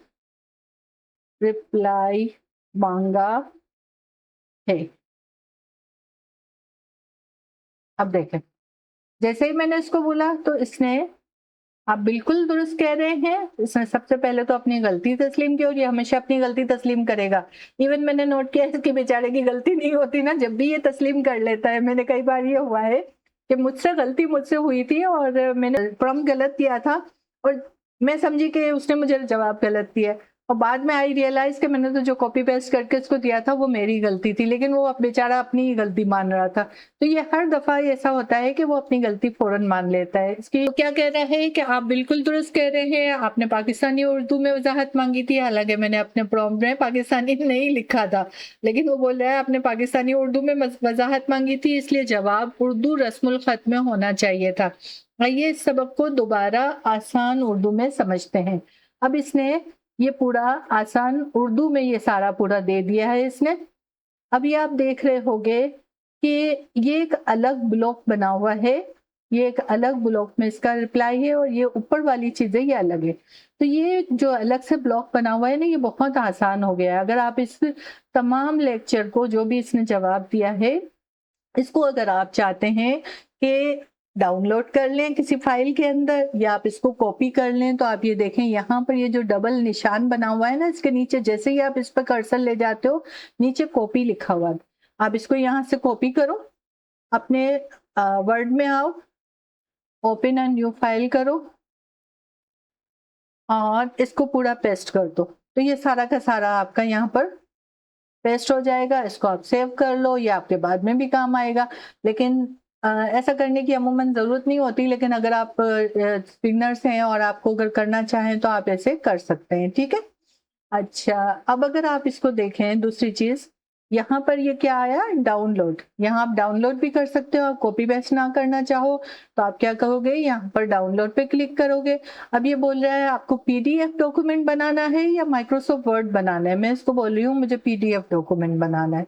रिप्लाई मांगा है। अब देखें, जैसे ही मैंने इसको बोला तो इसने, आप बिल्कुल दुरुस्त कह रहे हैं, इसने सबसे पहले तो अपनी गलती तस्लीम की, और ये हमेशा अपनी गलती तस्लीम करेगा। इवन मैंने नोट किया है कि बेचारे की गलती नहीं होती ना, जब भी ये तस्लीम कर लेता है। मैंने कई बार ये हुआ है कि मुझसे हुई थी और मैंने प्रॉम्प्ट गलत किया था, और मैं समझी कि उसने मुझे जवाब गलत दिया, और बाद में आई रियलाइज कि मैंने तो जो कॉपी पेस्ट करके उसको दिया था वो मेरी गलती थी, लेकिन वो अब बेचारा अपनी ही गलती मान रहा था। तो ये हर दफा ऐसा होता है कि वो अपनी गलती फौरन मान लेता है। इसकी तो क्या कह रहा है कि आप बिल्कुल दुरुस्त कह रहे हैं, आपने पाकिस्तानी उर्दू में वजाहत मांगी थी, हालांकि मैंने अपने प्रॉम्प्ट में पाकिस्तानी नहीं लिखा था, लेकिन वो बोल रहा है आपने पाकिस्तानी उर्दू में वजाहत मांगी थी, इसलिए जवाब उर्दू रस्मुल खत में होना चाहिए था। आइए इस सबक को दोबारा आसान उर्दू में समझते हैं। अब इसने ये पूरा आसान उर्दू में ये सारा पूरा दे दिया है इसने। अब ये आप देख रहे होंगे कि ये एक अलग ब्लॉक बना हुआ है, ये एक अलग ब्लॉक में इसका रिप्लाई है, और ये ऊपर वाली चीजें ये अलग है। तो ये जो अलग से ब्लॉक बना हुआ है ना, ये बहुत आसान हो गया है। अगर आप इस तमाम लेक्चर को, जो भी इसने जवाब दिया है, इसको अगर आप चाहते हैं कि डाउनलोड कर लें किसी फाइल के अंदर, या आप इसको कॉपी कर लें, तो आप ये देखें यहाँ पर ये जो डबल निशान बना हुआ है ना, इसके नीचे जैसे ही आप इस पर कर्सर ले जाते हो, नीचे कॉपी लिखा हुआ है। आप इसको यहाँ से कॉपी करो, अपने वर्ड में आओ, ओपन एंड न्यू फाइल करो, और इसको पूरा पेस्ट कर दो। तो ये सारा का सारा आपका यहाँ पर पेस्ट हो जाएगा। इसको आप सेव कर लो, ये आपके बाद में भी काम आएगा, लेकिन ऐसा करने की अमूमन ज़रूरत नहीं होती, लेकिन अगर आप बिगनर्स हैं और आपको अगर करना चाहें तो आप ऐसे कर सकते हैं, ठीक है। अच्छा, अब अगर आप इसको देखें, दूसरी चीज़, यहाँ पर ये क्या आया, डाउनलोड। यहाँ आप डाउनलोड भी कर सकते हो, कॉपी पेस्ट ना करना चाहो तो आप क्या करोगे, यहाँ पर डाउनलोड पे क्लिक करोगे। अब ये बोल रहा है आपको पीडीएफ डॉक्यूमेंट बनाना है या माइक्रोसॉफ्ट वर्ड बनाना है। मैं इसको बोल रही हूँ मुझे पीडीएफ डॉक्यूमेंट बनाना है।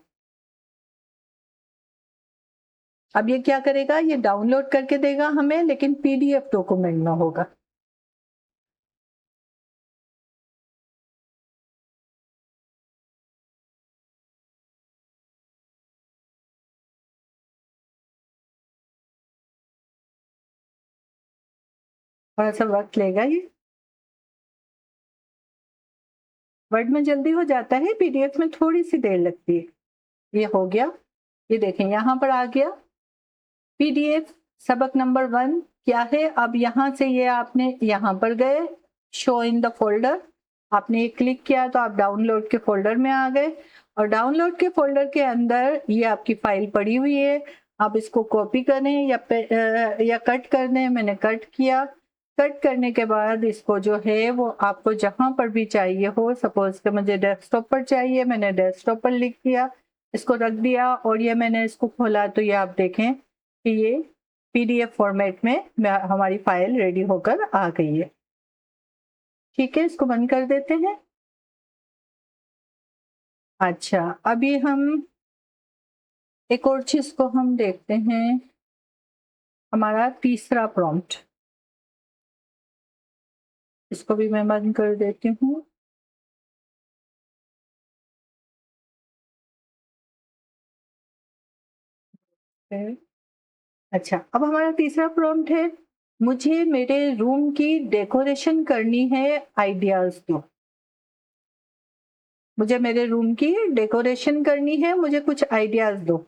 अब ये क्या करेगा, ये डाउनलोड करके देगा हमें, लेकिन पीडीएफ डॉक्यूमेंट में होगा। थोड़ा सा वक्त लेगा ये, वर्ड में जल्दी हो जाता है, पीडीएफ में थोड़ी सी देर लगती है। ये हो गया, ये देखें यहाँ पर आ गया पीडीएफ सबक नंबर 1 क्या है। अब यहाँ से ये आपने यहाँ पर गए, शो इन द फोल्डर, आपने ये क्लिक किया तो आप डाउनलोड के फोल्डर में आ गए, और डाउनलोड के फोल्डर के अंदर ये आपकी फाइल पड़ी हुई है। आप इसको कॉपी करें या कट कर दें। मैंने कट किया, कट करने के बाद इसको जो है वो आपको जहां पर भी चाहिए हो, सपोज कि मुझे डेस्कटॉप पर चाहिए, मैंने डेस्कटॉप पर लिख दिया, इसको रख दिया, और ये मैंने इसको खोला तो ये आप देखें कि ये पीडीएफ फॉर्मेट में हमारी फाइल रेडी होकर आ गई है। ठीक है, इसको बंद कर देते हैं। अच्छा, अभी हम एक और चीज को हम देखते हैं, हमारा तीसरा प्रॉम्प्ट। इसको भी मैं बंद कर देती हूँ। अच्छा, अब हमारा तीसरा प्रॉम्प्ट है, मुझे मेरे रूम की डेकोरेशन करनी है, आइडियाज दो। मुझे मेरे रूम की डेकोरेशन करनी है, मुझे कुछ आइडियाज दो।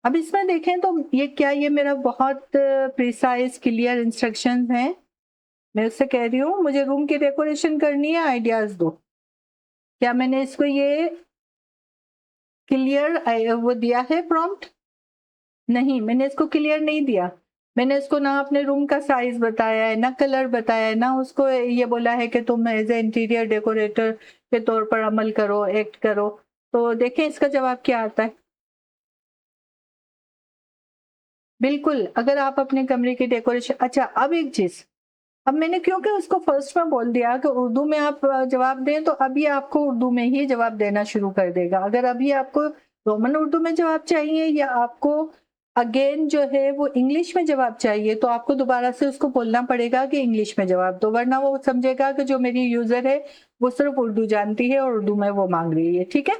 अब इसमें देखें तो ये मेरा बहुत प्रिसाइज क्लियर इंस्ट्रक्शंस हैं। मैं उससे कह रही हूँ मुझे रूम की डेकोरेशन करनी है, आइडियाज दो। क्या मैंने इसको ये क्लियर वो दिया है प्रॉम्प्ट? नहीं, मैंने इसको क्लियर नहीं दिया। मैंने इसको ना अपने रूम का साइज बताया है, ना कलर बताया है, ना उसको ये बोला है कि तुम एज ए इंटीरियर डेकोरेटर के तौर पर अमल करो, एक्ट करो। तो देखें इसका जवाब क्या आता है। बिल्कुल, अगर आप अपने कमरे की डेकोरेशन, अच्छा अब एक चीज, अब मैंने क्योंकि उसको फर्स्ट में बोल दिया कि उर्दू में आप जवाब दें, तो अभी आपको उर्दू में ही जवाब देना शुरू कर देगा। अगर अभी आपको रोमन उर्दू में जवाब चाहिए या आपको अगेन जो है वो इंग्लिश में जवाब चाहिए, तो आपको दोबारा से उसको बोलना पड़ेगा कि इंग्लिश में जवाब दो, वरना वो समझेगा कि जो मेरी यूजर है वो सिर्फ उर्दू जानती है और उर्दू में वो मांग रही है। ठीक है,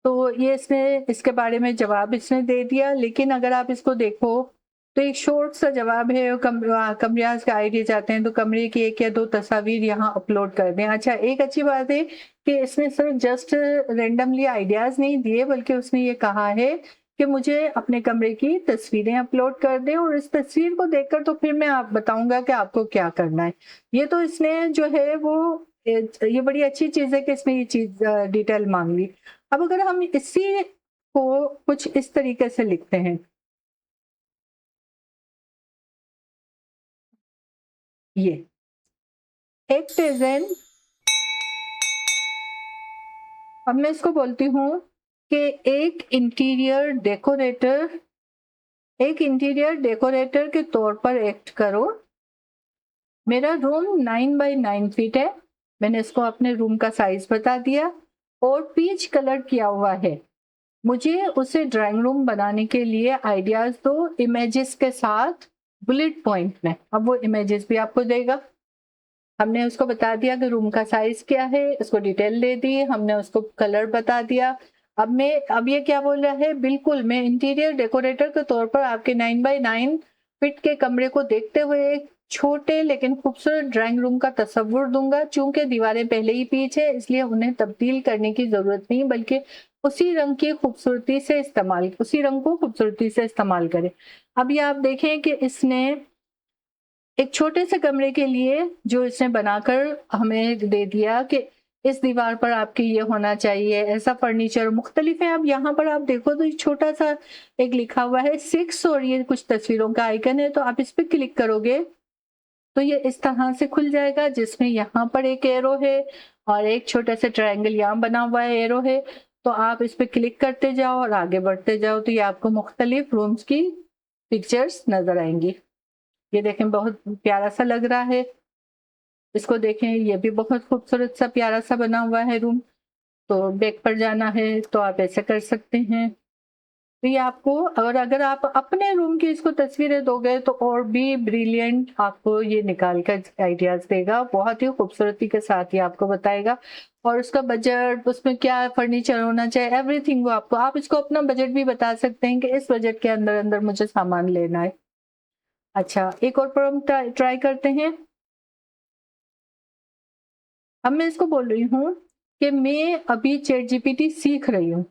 तो ये इसने इसके बारे में जवाब इसने दे दिया। लेकिन अगर आप इसको देखो तो एक शॉर्ट सा जवाब है, कमरियाज का आइडिया चाहते हैं तो कमरे की 1 या 2 तस्वीर यहाँ अपलोड कर दें। अच्छा, एक अच्छी बात है कि इसने सिर्फ जस्ट रेंडमली आइडियाज नहीं दिए, बल्कि उसने ये कहा है कि मुझे अपने कमरे की तस्वीरें अपलोड कर दें, और इस तस्वीर को देखकर तो फिर मैं आप बताऊंगा कि आपको क्या करना है। ये तो इसने जो है वो ये बड़ी अच्छी चीज है कि इसने ये चीज डिटेल मांग ली। अब अगर हम इसी को कुछ इस तरीके से लिखते हैं, ये एक्ट एज एन, अब मैं इसको बोलती हूँ कि एक इंटीरियर डेकोरेटर के तौर पर एक्ट करो। मेरा रूम 9 बाई 9 फीट है, मैंने इसको अपने रूम का साइज बता दिया और पीच कलर किया हुआ है। मुझे उसे ड्राइंग रूम बनाने के लिए आइडियाज दो, इमेजेस के साथ बुलेट पॉइंट में। अब वो इमेजेस भी आपको देगा। हमने उसको बता दिया कि रूम का साइज क्या है, उसको डिटेल दे दी, हमने उसको कलर बता दिया। अब ये क्या बोल रहा है, बिल्कुल मैं इंटीरियर डेकोरेटर के तौर पर आपके 9 बाई 9 फीट के कमरे को देखते हुए एक छोटे लेकिन खूबसूरत ड्राइंग रूम का तस्वुर दूंगा। चूंकि दीवारें पहले ही पीच है, इसलिए उन्हें तब्दील करने की जरूरत नहीं, बल्कि उसी रंग को खूबसूरती से इस्तेमाल करें। अब ये आप देखें कि इसने एक छोटे से कमरे के लिए जो इसने बनाकर हमें दे दिया कि इस दीवार पर आपके ये होना चाहिए, ऐसा फर्नीचर मुख्तलिफ है। अब यहाँ पर आप देखो तो छोटा सा एक लिखा हुआ है 6, और ये कुछ तस्वीरों का आइकन है, तो आप इस पर क्लिक करोगे तो ये इस तरह से खुल जाएगा, जिसमें यहाँ पर एक एरो है और एक छोटा सा ट्रायंगल यहाँ बना हुआ है, एरो है। तो आप इस पे क्लिक करते जाओ और आगे बढ़ते जाओ तो ये आपको मुख्तलिफ रूम्स की पिक्चर्स नजर आएंगी। ये देखें बहुत प्यारा सा लग रहा है, इसको देखें ये भी बहुत खूबसूरत सा प्यारा सा बना हुआ है रूम। तो बैक पर जाना है तो आप ऐसे कर सकते हैं। तो ये आपको अगर आप अपने रूम की इसको तस्वीरें दोगे तो और भी ब्रिलियंट आपको ये निकाल कर आइडियाज देगा, बहुत ही खूबसूरती के साथ ये आपको बताएगा। और उसका बजट, उसमें क्या फर्नीचर होना चाहिए, एवरीथिंग वो आपको, आप इसको अपना बजट भी बता सकते हैं कि इस बजट के अंदर अंदर मुझे सामान लेना है। अच्छा, एक और प्रॉम्प्ट ट्राई करते हैं। अब मैं इसको बोल रही हूँ कि मैं अभी चैट जीपीटी सीख रही हूँ,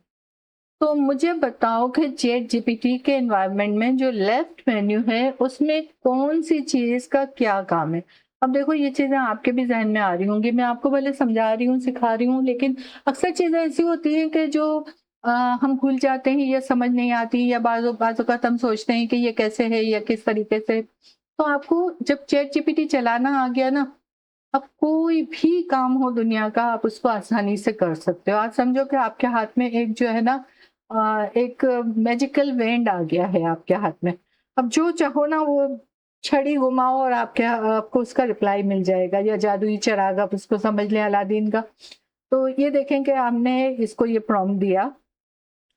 तो मुझे बताओ कि चैट जीपीटी के एनवायरनमेंट में जो लेफ्ट मेन्यू है उसमें कौन सी चीज का क्या काम है। अब देखो ये चीजें आपके भी जहन में आ रही होंगी, मैं आपको भले समझा रही हूँ, सिखा रही हूँ, लेकिन अक्सर चीजें ऐसी होती हैं कि जो हम भूल जाते हैं या समझ नहीं आती, या बाजू का हम सोचते हैं कि ये कैसे है या किस तरीके से। तो आपको जब चैट जीपीटी चलाना आ गया ना, अब कोई भी काम हो दुनिया का आप उसको आसानी से कर सकते हो। आज समझो कि आपके हाथ में एक जो है ना एक मैजिकल वेंड आ गया है आपके हाथ में। अब जो चाहो ना वो छड़ी घुमाओ और आपको उसका रिप्लाई मिल जाएगा, या जादुई चिराग आप उसको समझ लें अलादीन का। तो ये देखें कि हमने इसको ये प्रॉम्प्ट दिया।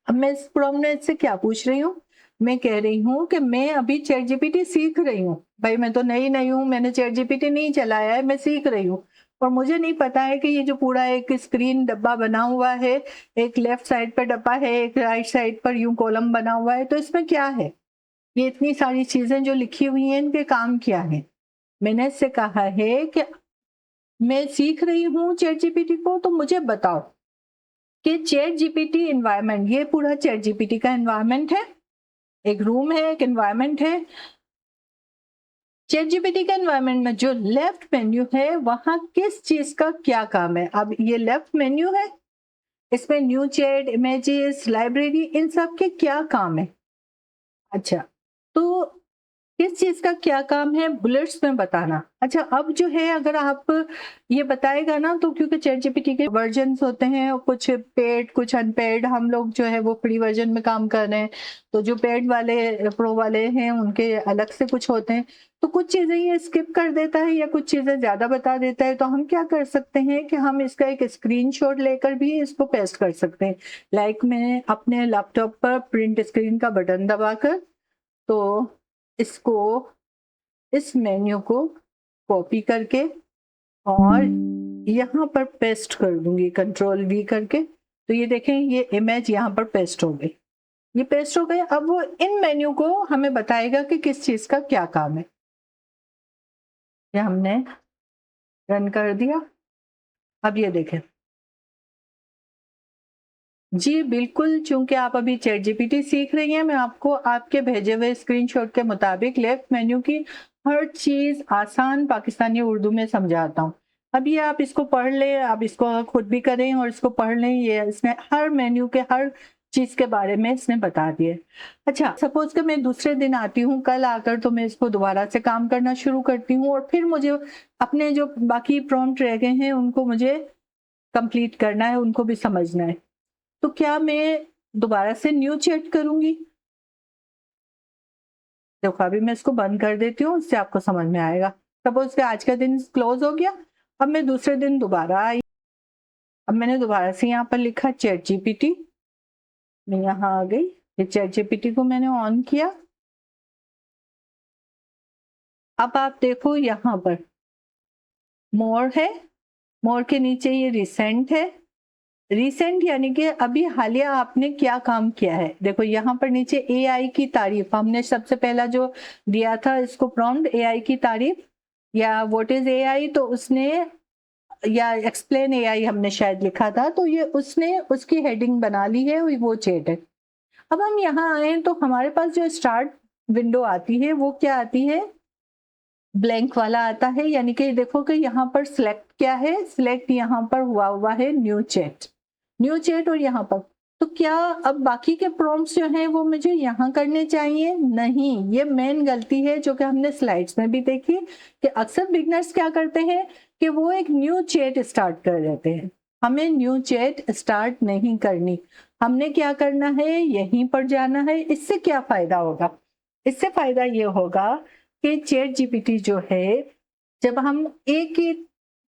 अब मैं इस प्रॉम्प्ट में इससे क्या पूछ रही हूँ, मैं कह रही हूँ कि मैं अभी चैट जीपीटी सीख रही हूँ। भाई मैं तो नई हूँ, मैंने चैट जीपीटी नहीं चलाया है, मैं सीख रही हूँ। और मुझे नहीं पता है कि ये जो पूरा एक स्क्रीन डब्बा बना हुआ है, एक लेफ्ट साइड पर डब्बा है, एक राइट साइड पर यूं कॉलम बना हुआ है, तो इसमें क्या है, ये इतनी सारी चीजें जो लिखी हुई हैं इनके काम क्या है। मैंने इससे कहा है कि मैं सीख रही हूँ चैट जीपीटी को, तो मुझे बताओ कि चैट जीपीटी एनवायरनमेंट, ये पूरा चैट जीपीटी का एनवायरनमेंट है, एक रूम है, एक एनवायरनमेंट है। चैट जीपीटी के एनवायरनमेंट में जो लेफ्ट मेन्यू है वहां किस चीज का क्या काम है। अब ये लेफ्ट मेन्यू है, इसमें न्यू चैट, इमेजेस, लाइब्रेरी, इन सब के क्या काम है। अच्छा, तो किस चीज का क्या काम है बुलेट्स में बताना। अच्छा, अब जो है अगर आप ये बताएगा ना, तो क्योंकि चैट जीपीटी के वर्जन्स होते हैं, और कुछ पेड कुछ अनपेड, हम लोग जो है वो फ्री वर्जन में काम कर रहे हैं, तो जो पेड वाले प्रो वाले हैं उनके अलग से कुछ होते हैं। तो कुछ चीजें ये स्किप कर देता है या कुछ चीजें ज्यादा बता देता है, तो हम क्या कर सकते हैं कि हम इसका एक स्क्रीनशॉट लेकर भी इसको पेस्ट कर सकते हैं। लाइक मैं अपने लैपटॉप पर प्रिंट स्क्रीन का बटन दबाकर, तो इसको, इस मेन्यू को कॉपी करके और यहाँ पर पेस्ट कर दूंगी कंट्रोल वी करके। तो ये देखें ये इमेज यहाँ पर पेस्ट हो गई, ये पेस्ट हो गई। अब वो इन मेन्यू को हमें बताएगा कि किस चीज का क्या काम है। ये हमने रन कर दिया। अब ये देखें, जी बिल्कुल, चूंकि आप अभी चैट जीपीटी सीख रही हैं, मैं आपको आपके भेजे हुए स्क्रीनशॉट के मुताबिक लेफ्ट मेन्यू की हर चीज आसान पाकिस्तानी उर्दू में समझाता हूँ। अब ये आप इसको पढ़ लें, आप इसको खुद भी करें और इसको पढ़ लें, ये इसने हर मेन्यू के हर चीज के बारे में इसने बता दिए। अच्छा, सपोज कि मैं दूसरे दिन आती हूँ कल आकर, तो मैं इसको दोबारा से काम करना शुरू करती हूँ, और फिर मुझे अपने जो बाकी प्रॉम्प्ट रह गए हैं उनको मुझे कंप्लीट करना है, उनको भी समझना है। तो क्या मैं दोबारा से न्यू चैट करूंगी। देखो अभी मैं इसको बंद कर देती हूँ, उससे आपको समझ में आएगा। सपोज कि आज का दिन क्लोज हो गया, अब मैं दूसरे दिन दोबारा आई, अब मैंने दोबारा से यहाँ पर लिखा चैट जीपीटी, मैं यहाँ आ गई, ये चैट जीपीटी को मैंने ऑन किया। अब आप देखो यहाँ पर मोर है, मोर के नीचे ये रिसेंट है। रिसेंट यानी कि अभी हालिया आपने क्या काम किया है। देखो यहाँ पर नीचे एआई की तारीफ, हमने सबसे पहला जो दिया था इसको प्रॉम्प्ट एआई की तारीफ या व्हाट इज एआई, तो उसने, या एक्सप्लेन एआई हमने शायद लिखा था, तो ये उसने उसकी हेडिंग बना ली है, वो चैट है। अब हम यहाँ आए तो हमारे पास जो स्टार्ट विंडो आती है वो क्या आती है, ब्लैंक वाला आता है। यानी कि देखो कि यहाँ पर सिलेक्ट क्या है, सिलेक्ट यहाँ पर हुआ है न्यू चैट, न्यू चैट, और यहाँ पर तो क्या अब बाकी के प्रॉम्प्ट्स जो हैं वो मुझे यहाँ करने चाहिए, नहीं। ये मेन गलती है जो कि हमने स्लाइड्स में भी देखी कि अक्सर बिगनर्स क्या करते हैं कि वो एक न्यू चैट स्टार्ट कर देते हैं। हमें न्यू चैट स्टार्ट नहीं करनी। हमने क्या करना है, यहीं पर जाना है। इससे क्या फ़ायदा होगा? इससे फ़ायदा ये होगा कि चैट जीपीटी जो है, जब हम एक ही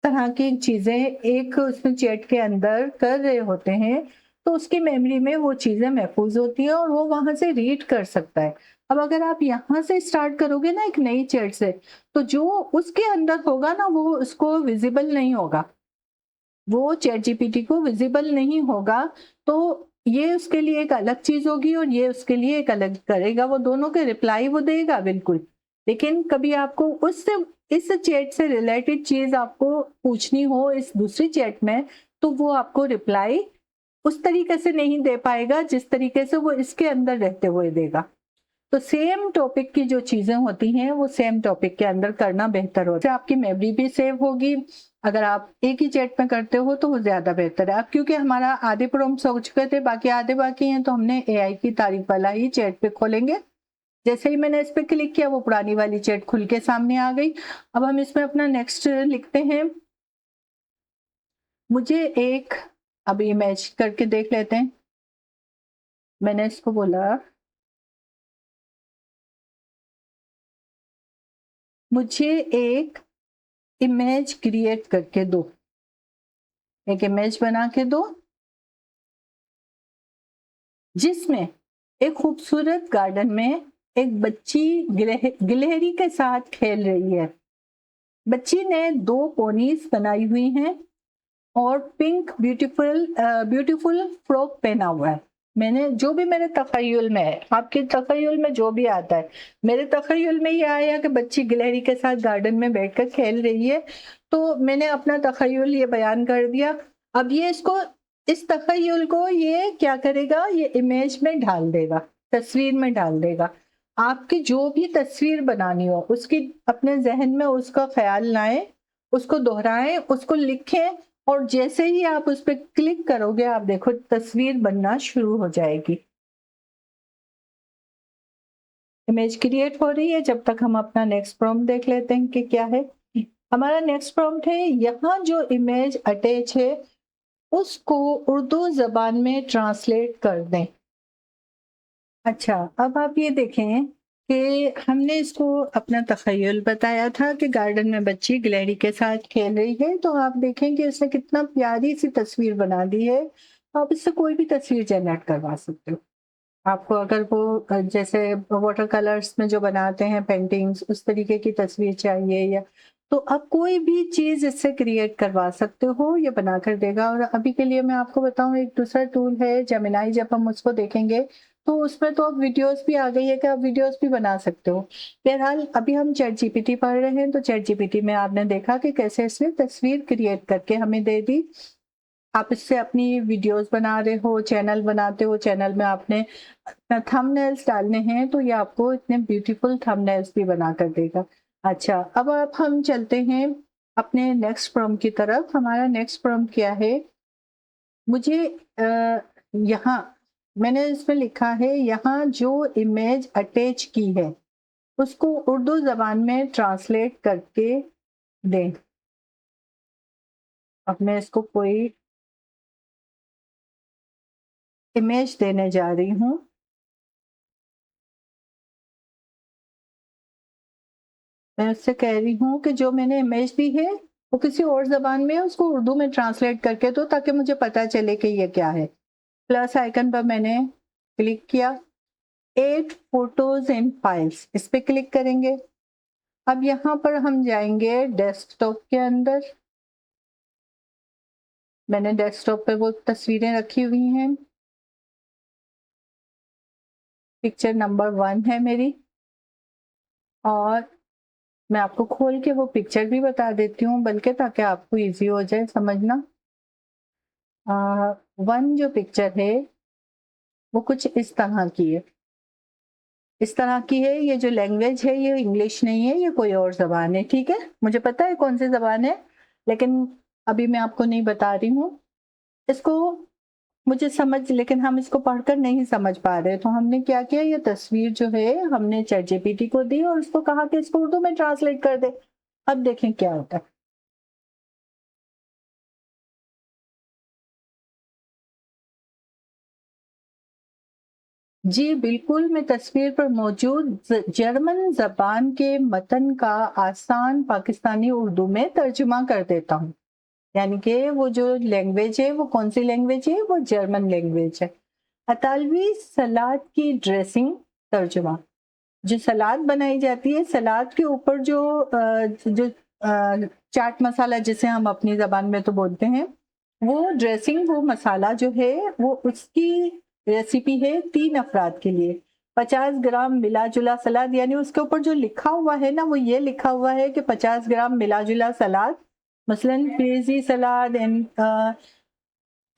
तरह की चीज़ें एक उसमें चैट के अंदर कर रहे होते हैं, तो उसकी मेमोरी में वो चीज़ें महफूज़ होती हैं और वो वहाँ से रीड कर सकता है। अब अगर आप यहाँ से स्टार्ट करोगे ना एक नई चैट से, तो जो उसके अंदर होगा ना वो उसको विज़िबल नहीं होगा। वो चैट जीपीटी को विज़िबल नहीं होगा, तो ये उसके लिए एक अलग चीज़ होगी और ये उसके लिए एक अलग करेगा, वो दोनों के रिप्लाई वो देगा बिल्कुल। लेकिन कभी आपको उससे इस चैट से रिलेटेड चीज़ आपको पूछनी हो इस दूसरी चैट में, तो वो आपको रिप्लाई उस तरीके से नहीं दे पाएगा जिस तरीके से वो इसके अंदर रहते हुए देगा। तो सेम टॉपिक की जो चीज़ें होती हैं, वो सेम टॉपिक के अंदर करना बेहतर होता है। आपकी मेमोरी भी सेव होगी, अगर आप एक ही चैट में करते हो तो वो ज़्यादा बेहतर है। अब क्योंकि हमारा आधे प्रॉम्प्ट्स हो चुके थे, बाकी आधे बाकी हैं, तो हमने एआई की तारीफ वाला ही चैट पे खोलेंगे। जैसे ही मैंने इस पे क्लिक किया, वो पुरानी वाली चैट खुल के सामने आ गई। अब हम इसमें अपना नेक्स्ट लिखते हैं। मुझे एक अब इमेज करके देख लेते हैं। मैंने इसको बोला, मुझे एक इमेज क्रिएट करके दो। एक इमेज बना के दो जिसमें एक खूबसूरत गार्डन में एक बच्ची गिलहरी के साथ खेल रही है। बच्ची ने 2 पोनीज बनाई हुई हैं और पिंक ब्यूटीफुल फ्रॉक पहना हुआ है। मैंने जो भी मेरे तख़य्युल में है, आपके तख़य्युल में जो भी आता है, मेरे तख़य्युल में ये आया कि बच्ची गिलहरी के साथ गार्डन में बैठकर खेल रही है, तो मैंने अपना तख़य्युल ये बयान कर दिया। अब ये इसको इस तख़य्युल को ये क्या करेगा, ये इमेज में ढाल देगा, तस्वीर में डाल देगा। आपकी जो भी तस्वीर बनानी हो, उसकी अपने ज़हन में उसका ख़्याल लाएँ, उसको दोहराएँ, उसको लिखें और जैसे ही आप उस पे क्लिक करोगे, आप देखो तस्वीर बनना शुरू हो जाएगी। इमेज क्रिएट हो रही है, जब तक हम अपना नेक्स्ट प्रॉम्प्ट देख लेते हैं कि क्या है। हमारा नेक्स्ट प्रॉम्प्ट है, यहाँ जो इमेज अटैच है, उसको उर्दू ज़बान में ट्रांसलेट कर दें। अच्छा, अब आप ये देखें कि हमने इसको अपना तख़य्युल बताया था कि गार्डन में बच्ची गिलहरी के साथ खेल रही है, तो आप देखें कि इसने कितना प्यारी सी तस्वीर बना दी है। आप इससे कोई भी तस्वीर जनरेट करवा सकते हो। आपको अगर वो जैसे वाटर कलर्स में जो बनाते हैं पेंटिंग्स, उस तरीके की तस्वीर चाहिए, या तो आप कोई भी चीज़ इससे क्रिएट करवा सकते हो, ये बना कर देगा। और अभी के लिए मैं आपको बताऊँ, एक दूसरा टूल है जेमिनी, जब हम उसको देखेंगे तो उसमें तो अब वीडियोस भी आ गई है कि आप वीडियोस भी बना सकते हो। बहरहाल अभी हम चैट जीपीटी पढ़ रहे हैं, तो चैट जीपीटी में आपने देखा कि कैसे इसने तस्वीर क्रिएट करके हमें दे दी। आप इससे अपनी वीडियोस बना रहे हो, चैनल बनाते हो, चैनल में आपने थंबनेल्स डालने हैं, तो ये आपको इतने ब्यूटीफुल थंबनेल्स भी बना कर देगा। अच्छा, अब आप हम चलते हैं अपने नेक्स्ट प्रॉम्प्ट की तरफ। हमारा नेक्स्ट प्रॉम्प्ट क्या है? मुझे यहाँ मैंने इसमें लिखा है, यहाँ जो इमेज अटैच की है, उसको उर्दू ज़बान में ट्रांसलेट करके दें। अब मैं इसको कोई इमेज देने जा रही हूँ। मैं उससे कह रही हूँ कि जो मैंने इमेज दी है, वो किसी और ज़बान में है, उसको उर्दू में ट्रांसलेट करके दो ताकि मुझे पता चले कि ये क्या है। प्लस आइकन पर मैंने क्लिक किया, ऐड फोटोज़ एंड फाइल्स, इस पे क्लिक करेंगे। अब यहाँ पर हम जाएँगे डेस्कटॉप के अंदर। मैंने डेस्कटॉप पे वो तस्वीरें रखी हुई हैं। पिक्चर नंबर 1 है मेरी, और मैं आपको खोल के वो पिक्चर भी बता देती हूँ, बल्कि ताकि आपको ईज़ी हो जाए समझना। 1 जो पिक्चर है, वो कुछ इस तरह की है। इस तरह की है, ये जो लैंग्वेज है ये इंग्लिश नहीं है, ये कोई और ज़बान है, ठीक है? मुझे पता है कौन-सी ज़बान है, लेकिन अभी मैं आपको नहीं बता रही हूँ। इसको मुझे समझ लेकिन हम इसको पढ़कर नहीं समझ पा रहे, तो हमने क्या किया, ये तस्वीर जो है हमने चैट जीपीटी को दी और उसको कहा कि इसको उर्दू में ट्रांसलेट कर दे। अब देखें क्या होता है। जी बिल्कुल, मैं तस्वीर पर मौजूद जर्मन ज़बान के मतन का आसान पाकिस्तानी उर्दू में तर्जुमा कर देता हूँ। यानी कि वो जो लैंग्वेज है वो कौन सी लैंग्वेज है? वो जर्मन लैंग्वेज है। इतालवी सलाद की ड्रेसिंग तर्जुमा। जो सलाद बनाई जाती है, सलाद के ऊपर जो चाट मसाला जिसे हम अपनी ज़बान में तो बोलते हैं, वो ड्रेसिंग, वो मसाला जो है वो उसकी रेसिपी है 3 अफ़राद के लिए। 50 ग्राम मिला-जुला सलाद, यानी उसके ऊपर जो लिखा हुआ है ना, वो ये लिखा हुआ है कि 50 ग्राम मिला-जुला सलाद, मसलन फ्रीज़ी सलाद,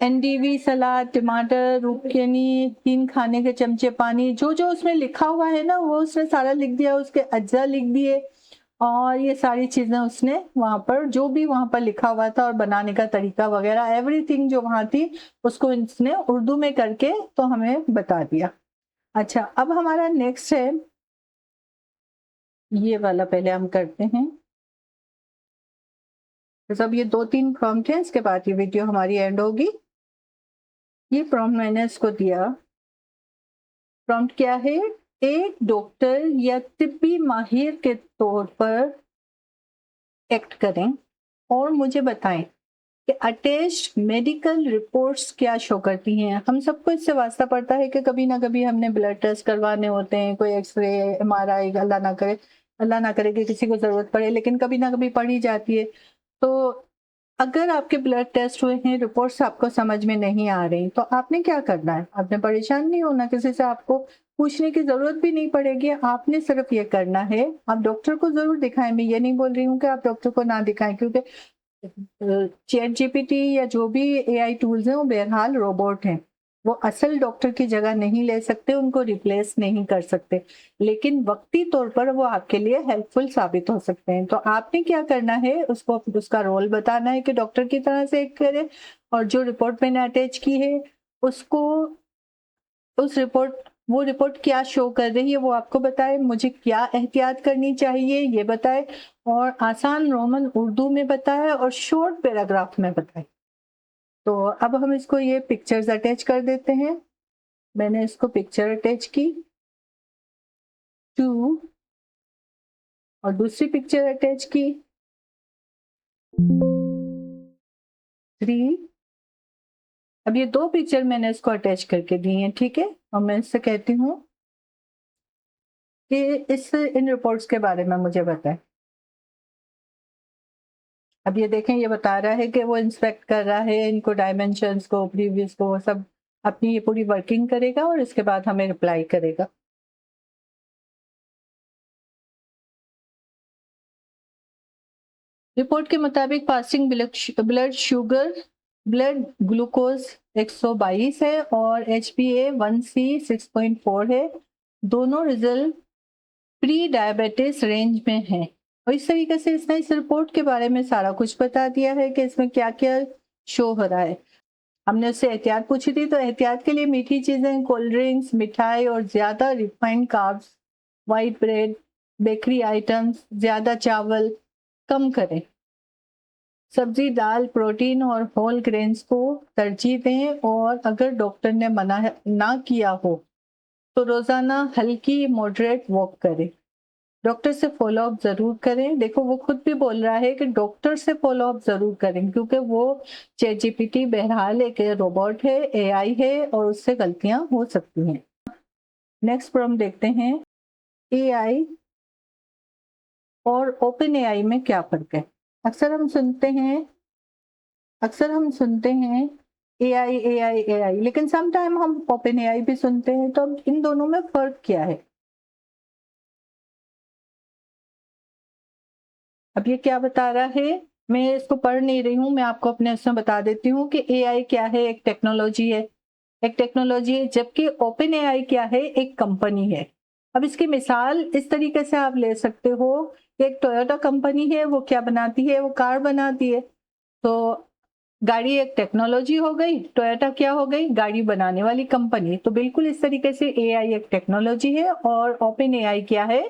एनडीवी सलाद, टमाटर, रुकनी, 3 खाने के चमचे पानी, जो-जो उसमें लिखा हुआ है ना, वो उसने सारा लिख दिया, उसके अज्जा लिख दिए और ये सारी चीज़ें उसने वहाँ पर, जो भी वहाँ पर लिखा हुआ था और बनाने का तरीका वगैरह एवरीथिंग जो वहाँ थी, उसको इसने उर्दू में करके तो हमें बता दिया। अच्छा, अब हमारा नेक्स्ट है, ये वाला पहले हम करते हैं। तो अब ये 2-3 प्रॉम्प्ट हैं, इसके बाद ये वीडियो हमारी एंड होगी। ये प्रॉम्प्ट मैंने इसको दिया। प्रॉम्प्ट क्या है? एक डॉक्टर या तिब्बी माहिर के तौर पर एक्ट करें और मुझे बताएं कि अटैच्ड मेडिकल रिपोर्ट्स क्या शो करती हैं। हम सबको इससे वास्ता पड़ता है कि कभी ना कभी हमने ब्लड टेस्ट करवाने होते हैं, कोई एक्सरे, एमआरआई, अल्लाह ना करे कि किसी को ज़रूरत पड़े, लेकिन कभी ना कभी पड़ ही जाती है। तो अगर आपके ब्लड टेस्ट हुए हैं, रिपोर्ट्स आपको समझ में नहीं आ रही, तो आपने क्या करना है? आपने परेशान नहीं होना, किसी से आपको पूछने की ज़रूरत भी नहीं पड़ेगी। आपने सिर्फ़ ये करना है, आप डॉक्टर को ज़रूर दिखाएँ। मैं ये नहीं बोल रही हूँ कि आप डॉक्टर को ना दिखाएँ, क्योंकि चैट जीपीटी या जो भी एआई टूल्स हैं, वो बहरहाल रोबोट हैं। वो असल डॉक्टर की जगह नहीं ले सकते, उनको रिप्लेस नहीं कर सकते, लेकिन वक़्ती तौर पर वो आपके लिए हेल्पफुल साबित हो सकते हैं। तो आपने क्या करना है, उसको उसका रोल बताना है कि डॉक्टर की तरह से एक्ट करे, और जो रिपोर्ट मैंने अटैच की है, उसको उस रिपोर्ट वो रिपोर्ट क्या शो कर रही है वो आपको बताए, मुझे क्या एहतियात करनी चाहिए ये बताए, और आसान रोमन उर्दू में बताए और शॉर्ट पैराग्राफ में बताए। तो अब हम इसको ये पिक्चर्स अटैच कर देते हैं। मैंने इसको पिक्चर अटैच की, 2, और दूसरी पिक्चर अटैच की, 3। अब ये 2 पिक्चर मैंने इसको अटैच करके दी हैं, ठीक है? और मैं इससे कहती हूँ कि इन रिपोर्ट्स के बारे में मुझे बताएं। अब ये देखें, ये बता रहा है कि वो इंस्पेक्ट कर रहा है इनको, डायमेंशंस को, प्रीवियस को, वो सब अपनी ये पूरी वर्किंग करेगा और इसके बाद हमें रिप्लाई करेगा। रिपोर्ट के मुताबिक fasting blood sugar, blood glucose 122 है और HbA1c 6.4 है। दोनों रिजल्ट प्री डायबिटीज रेंज में है। और इस तरीके से इसने इस रिपोर्ट के बारे में सारा कुछ बता दिया है कि इसमें क्या क्या शो हो रहा है। हमने उससे एहतियात पूछी थी, तो एहतियात के लिए मीठी चीज़ें, कोल्ड ड्रिंक्स, मिठाई और ज़्यादा refined carbs, white bread, bakery items, ज़्यादा चावल कम करें। सब्जी, दाल, प्रोटीन और होल ग्रेन्स को तरजीह दें, और अगर डॉक्टर ने मना ना किया हो तो रोज़ाना हल्की मॉडरेट वॉक करें। डॉक्टर से फ़ॉलो अप ज़रूर करें। देखो, वो खुद भी बोल रहा है कि डॉक्टर से फ़ॉलो अप ज़रूर करें, क्योंकि वो चैट जीपीटी बहरहाल एक रोबोट है, एआई है और उससे गलतियाँ हो सकती हैं। नेक्स्ट पर हम देखते हैं एआई और ओपन एआई में क्या फ़र्क है। अक्सर हम सुनते हैं अक्सर हम सुनते हैं एआई, एआई, एआई, लेकिन सम टाइम हम ओपन एआई भी सुनते हैं। तो अब इन दोनों में फ़र्क क्या है? अब ये क्या बता रहा है, मैं इसको पढ़ नहीं रही हूँ, मैं आपको अपने उसमें बता देती हूँ कि एआई क्या है, एक टेक्नोलॉजी है। एक टेक्नोलॉजी है, जबकि ओपन एआई क्या है, एक कंपनी है। अब इसकी मिसाल इस तरीके से आप ले सकते हो कि एक टोयोटा कंपनी है, वो क्या बनाती है? वो कार बनाती है। तो गाड़ी एक टेक्नोलॉजी हो गई, टोयोटा क्या हो गई? गाड़ी बनाने वाली कंपनी। तो बिल्कुल इस तरीके से एआई एक टेक्नोलॉजी है और ओपन एआई क्या है?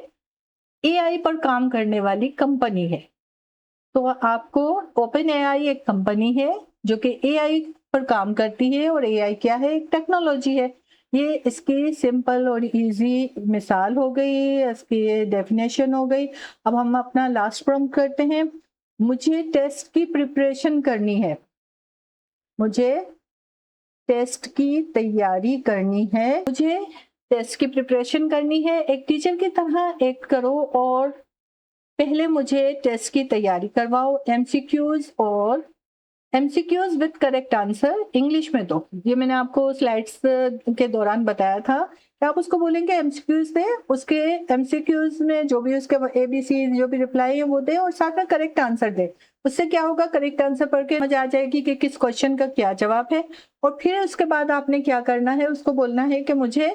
एआई पर काम करने वाली कंपनी है। तो आपको, ओपन एआई एक कंपनी है जो कि एआई पर काम करती है, और एआई क्या है? एक टेक्नोलॉजी है। ये इसकी सिंपल और इजी मिसाल हो गई, इसकी डेफिनेशन हो गई। अब हम अपना लास्ट प्रॉम्प्ट करते हैं। मुझे टेस्ट की प्रिपरेशन करनी है, मुझे टेस्ट की तैयारी करनी है, मुझे टेस्ट की प्रिपरेशन करनी है। एक टीचर की तरह एक्ट करो और पहले मुझे टेस्ट की तैयारी करवाओ। एमसीक्यूज और MCQs with correct answer English में दो। ये मैंने आपको स्लाइड्स के दौरान बताया था कि आप उसको बोलेंगे एमसीक्यूज दे, उसके एमसीक्यूज में जो भी उसके एबीसी जो भी रिप्लाई है वो दे और साथ में करेक्ट आंसर दे। उससे क्या होगा, करेक्ट आंसर पढ़ के समझ आ जाएगी कि किस क्वेश्चन का क्या जवाब है। और फिर उसके बाद आपने क्या करना है, उसको बोलना है कि मुझे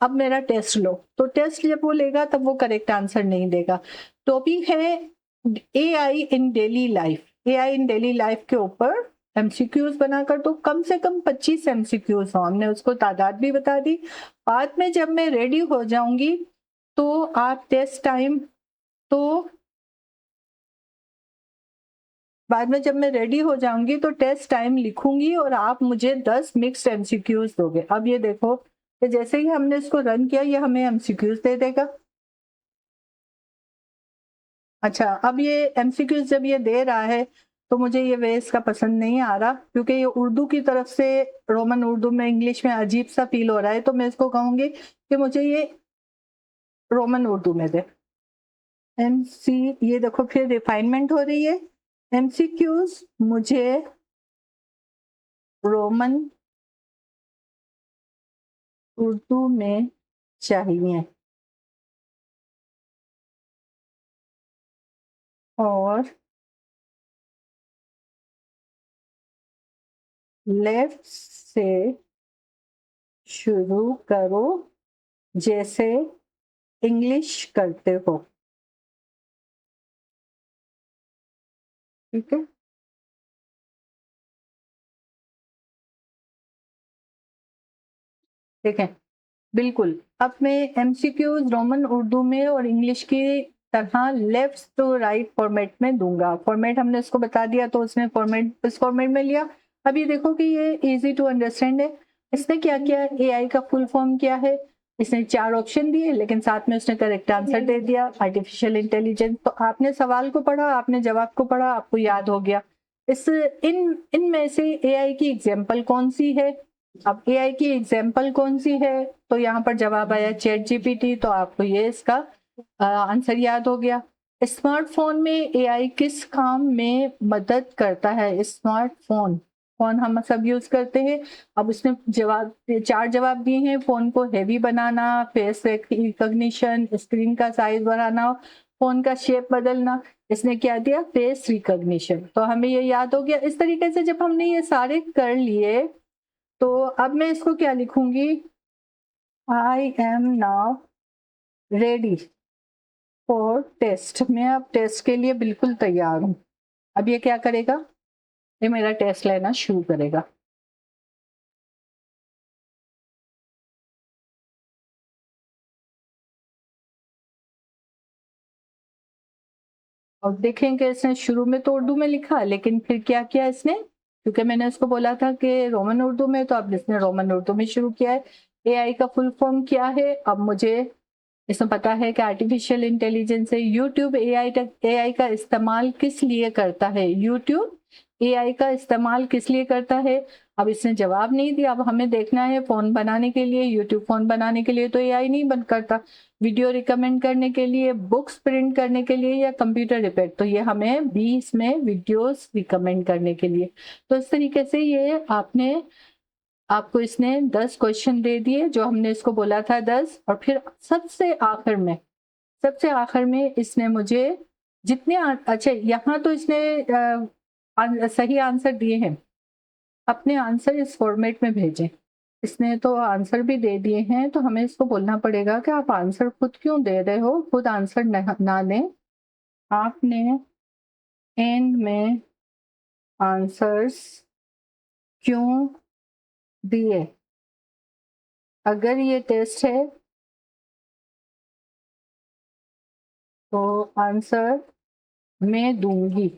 अब मेरा टेस्ट लो। तो टेस्ट जब वो लेगा तब वो करेक्ट आंसर नहीं देगा। टॉपिक है एआई इन डेली लाइफ। एआई इन डेली लाइफ के ऊपर एमसीक्यूज बनाकर तो कम से कम 25 एमसीक्यूज हो। हमने उसको तादाद भी बता दी। बाद में जब मैं रेडी हो जाऊंगी तो आप टेस्ट टाइम तो बाद में जब मैं रेडी हो जाऊंगी तो टेस्ट टाइम लिखूंगी और आप मुझे 10 मिक्स्ड एमसीक्यूज दोगे। अब ये देखो कि जैसे ही हमने इसको रन किया ये हमें एमसीक्यूज दे देगा। अच्छा, अब ये एमसीक्यूज जब ये दे रहा है तो मुझे ये वे इसका पसंद नहीं आ रहा, क्योंकि ये उर्दू की तरफ से रोमन उर्दू में इंग्लिश में अजीब सा फील हो रहा है। तो मैं इसको कहूंगी कि मुझे ये रोमन उर्दू में दे। एमसी, ये देखो फिर रिफाइनमेंट हो रही है। एमसीक्यूज मुझे रोमन उर्दू में चाहिए और लेफ्ट से शुरू करो जैसे इंग्लिश करते हो। ठीक है, ठीक है, बिल्कुल। अब मैं एमसीक्यूज रोमन उर्दू में और इंग्लिश की तरह लेफ्ट टू राइट फॉर्मेट में दूंगा। फॉर्मेट हमने इसको बता दिया तो उसने फॉर्मेट इस फॉर्मेट में लिया। अब ये देखो कि ये इजी टू अंडरस्टैंड है। इसने क्या किया, एआई का फुल फॉर्म क्या है, इसने 4 ऑप्शन दिए लेकिन साथ में उसने करेक्ट आंसर दे दिया, आर्टिफिशियल इंटेलिजेंस। तो आपने सवाल को पढ़ा, आपने जवाब को पढ़ा, आपको याद हो गया। इस इन इनमें से एआई की एग्जाम्पल कौन सी है? अब एआई की एग्जाम्पल कौन सी है? तो यहाँ पर जवाब आया चैट जीपीटी। तो आपको ये इसका आंसर याद हो गया। स्मार्टफोन में एआई किस काम में मदद करता है? स्मार्टफोन, फोन हम सब यूज करते हैं। अब उसने जवाब 4 जवाब दिए हैं। फोन को हेवी बनाना, फेस रिकॉग्निशन, स्क्रीन का साइज बढ़ाना, फोन का शेप बदलना। इसने क्या दिया, फेस रिकॉग्निशन। तो हमें ये याद हो गया। इस तरीके से जब हमने ये सारे कर लिए तो अब मैं इसको क्या लिखूंगी, I am now ready for test. मैं अब टेस्ट के लिए बिल्कुल तैयार हूं। अब ये क्या करेगा, ये मेरा टेस्ट लेना शुरू करेगा। और देखेंगे इसने शुरू में तो उर्दू में लिखा, लेकिन फिर क्या किया इसने, क्योंकि मैंने इसको बोला था कि रोमन उर्दू में, तो अब इसने रोमन उर्दू में शुरू किया है। एआई का फुल फॉर्म क्या है? अब मुझे इसमें पता है कि आर्टिफिशियल इंटेलिजेंस है। यूट्यूब एआई का इस्तेमाल किस लिए करता है? यूट्यूब एआई का इस्तेमाल किस लिए करता है? अब इसने जवाब नहीं दिया। अब हमें देखना है फोन बनाने के लिए, यूट्यूब फोन बनाने के लिए तो एआई नहीं बन करता, वीडियो रिकमेंड करने के लिए, बुक्स प्रिंट करने के लिए या कंप्यूटर रिपेयर। तो ये हमें भी इसमें वीडियोस रिकमेंड करने के लिए। तो इस तरीके से ये आपको इसने 10 क्वेश्चन दे दिए जो हमने इसको बोला था 10। और फिर सबसे आखिर में इसने मुझे अच्छा, यहाँ तो इसने सही आंसर दिए हैं। अपने आंसर इस फॉर्मेट में भेजें। इसने तो आंसर भी दे दिए हैं, तो हमें इसको बोलना पड़ेगा कि आप आंसर खुद क्यों दे रहे हो, खुद आंसर ना दें। आपने एंड में आंसर्स क्यों दिए? अगर ये टेस्ट है तो आंसर मैं दूंगी,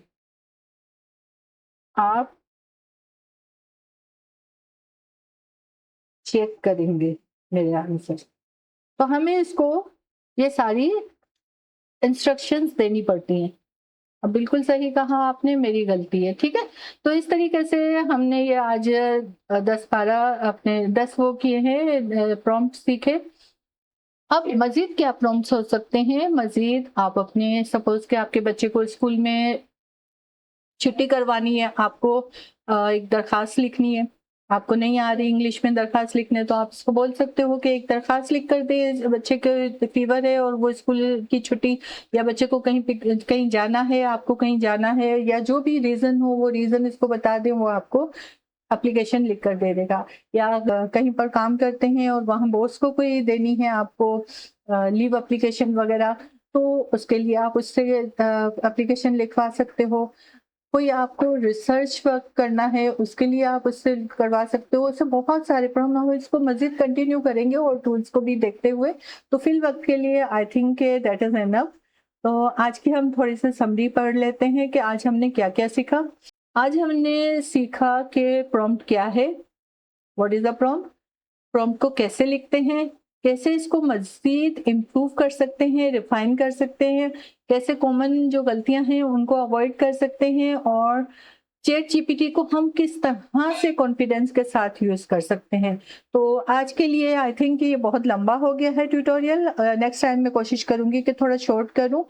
आप चेक करेंगे। मेरे आंसर। तो हमें इसको ये सारी इंस्ट्रक्शंस देनी पड़ती हैं। अब बिल्कुल सही कहा आपने, मेरी गलती है, ठीक है। तो इस तरीके से हमने ये आज 10-12 अपने 10 वो किए हैं, प्रॉम्प्ट सीखे। अब मज़ीद क्या प्रॉम्प्ट्स हो सकते हैं? मज़ीद आप अपने सपोज़ कि आपके बच्चे को स्कूल में छुट्टी करवानी है, आपको एक दरख़्वास्त लिखनी है, आपको नहीं आ रही इंग्लिश में दरख़्वास्त लिखने, तो आप उसको बोल सकते हो कि एक दरख़्वास्त लिख कर दे, बच्चे को फ़ीवर है और वो स्कूल की छुट्टी, या बच्चे को कहीं जाना है, आपको कहीं जाना है, या जो भी रीज़न हो वो रीज़न इसको बता दें, वो आपको एप्लीकेशन लिख कर दे देगा। या कहीं पर काम करते हैं और वहाँ बॉस को कोई देनी है आपको लीव एप्लीकेशन वग़ैरह, तो उसके लिए आप उससे एप्लीकेशन लिखवा सकते हो। कोई आपको रिसर्च वर्क करना है, उसके लिए आप उससे करवा सकते हो। ऐसे बहुत सारे प्रॉब्लम, हम इसको मज़ीद कंटिन्यू करेंगे और टूल्स को भी देखते हुए। तो फिल वक़्त के लिए I think that is enough. तो आज की हम थोड़ी-सी समरी पढ़ लेते हैं कि आज हमने क्या-क्या सीखा। आज हमने सीखा कि प्रॉम्प्ट क्या है, what is the prompt? Prompt को कैसे लिखते हैं, कैसे इसको मज़ीद इम्प्रूव कर सकते हैं, रिफ़ाइन कर सकते हैं, कैसे कॉमन जो गलतियाँ हैं उनको अवॉइड कर सकते हैं, और चैट जीपीटी को हम किस तरह से कॉन्फिडेंस के साथ यूज़ कर सकते हैं। तो आज के लिए आई थिंक ये बहुत लंबा हो गया है ट्यूटोरियल। नेक्स्ट टाइम मैं कोशिश करूँगी कि थोड़ा शॉर्ट करूँ।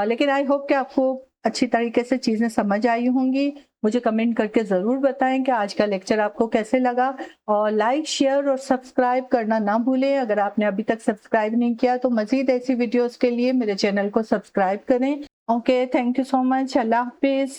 लेकिन आई होप कि आपको अच्छी तरीके से चीज़ें समझ आई होंगी। मुझे कमेंट करके ज़रूर बताएं कि आज का लेक्चर आपको कैसे लगा, और लाइक, शेयर और सब्सक्राइब करना ना भूलें। अगर आपने अभी तक सब्सक्राइब नहीं किया तो मज़ीद ऐसी वीडियोज़ के लिए मेरे चैनल को सब्सक्राइब करें। Okay, thank you so much. अल्लाह हाफ़िज़।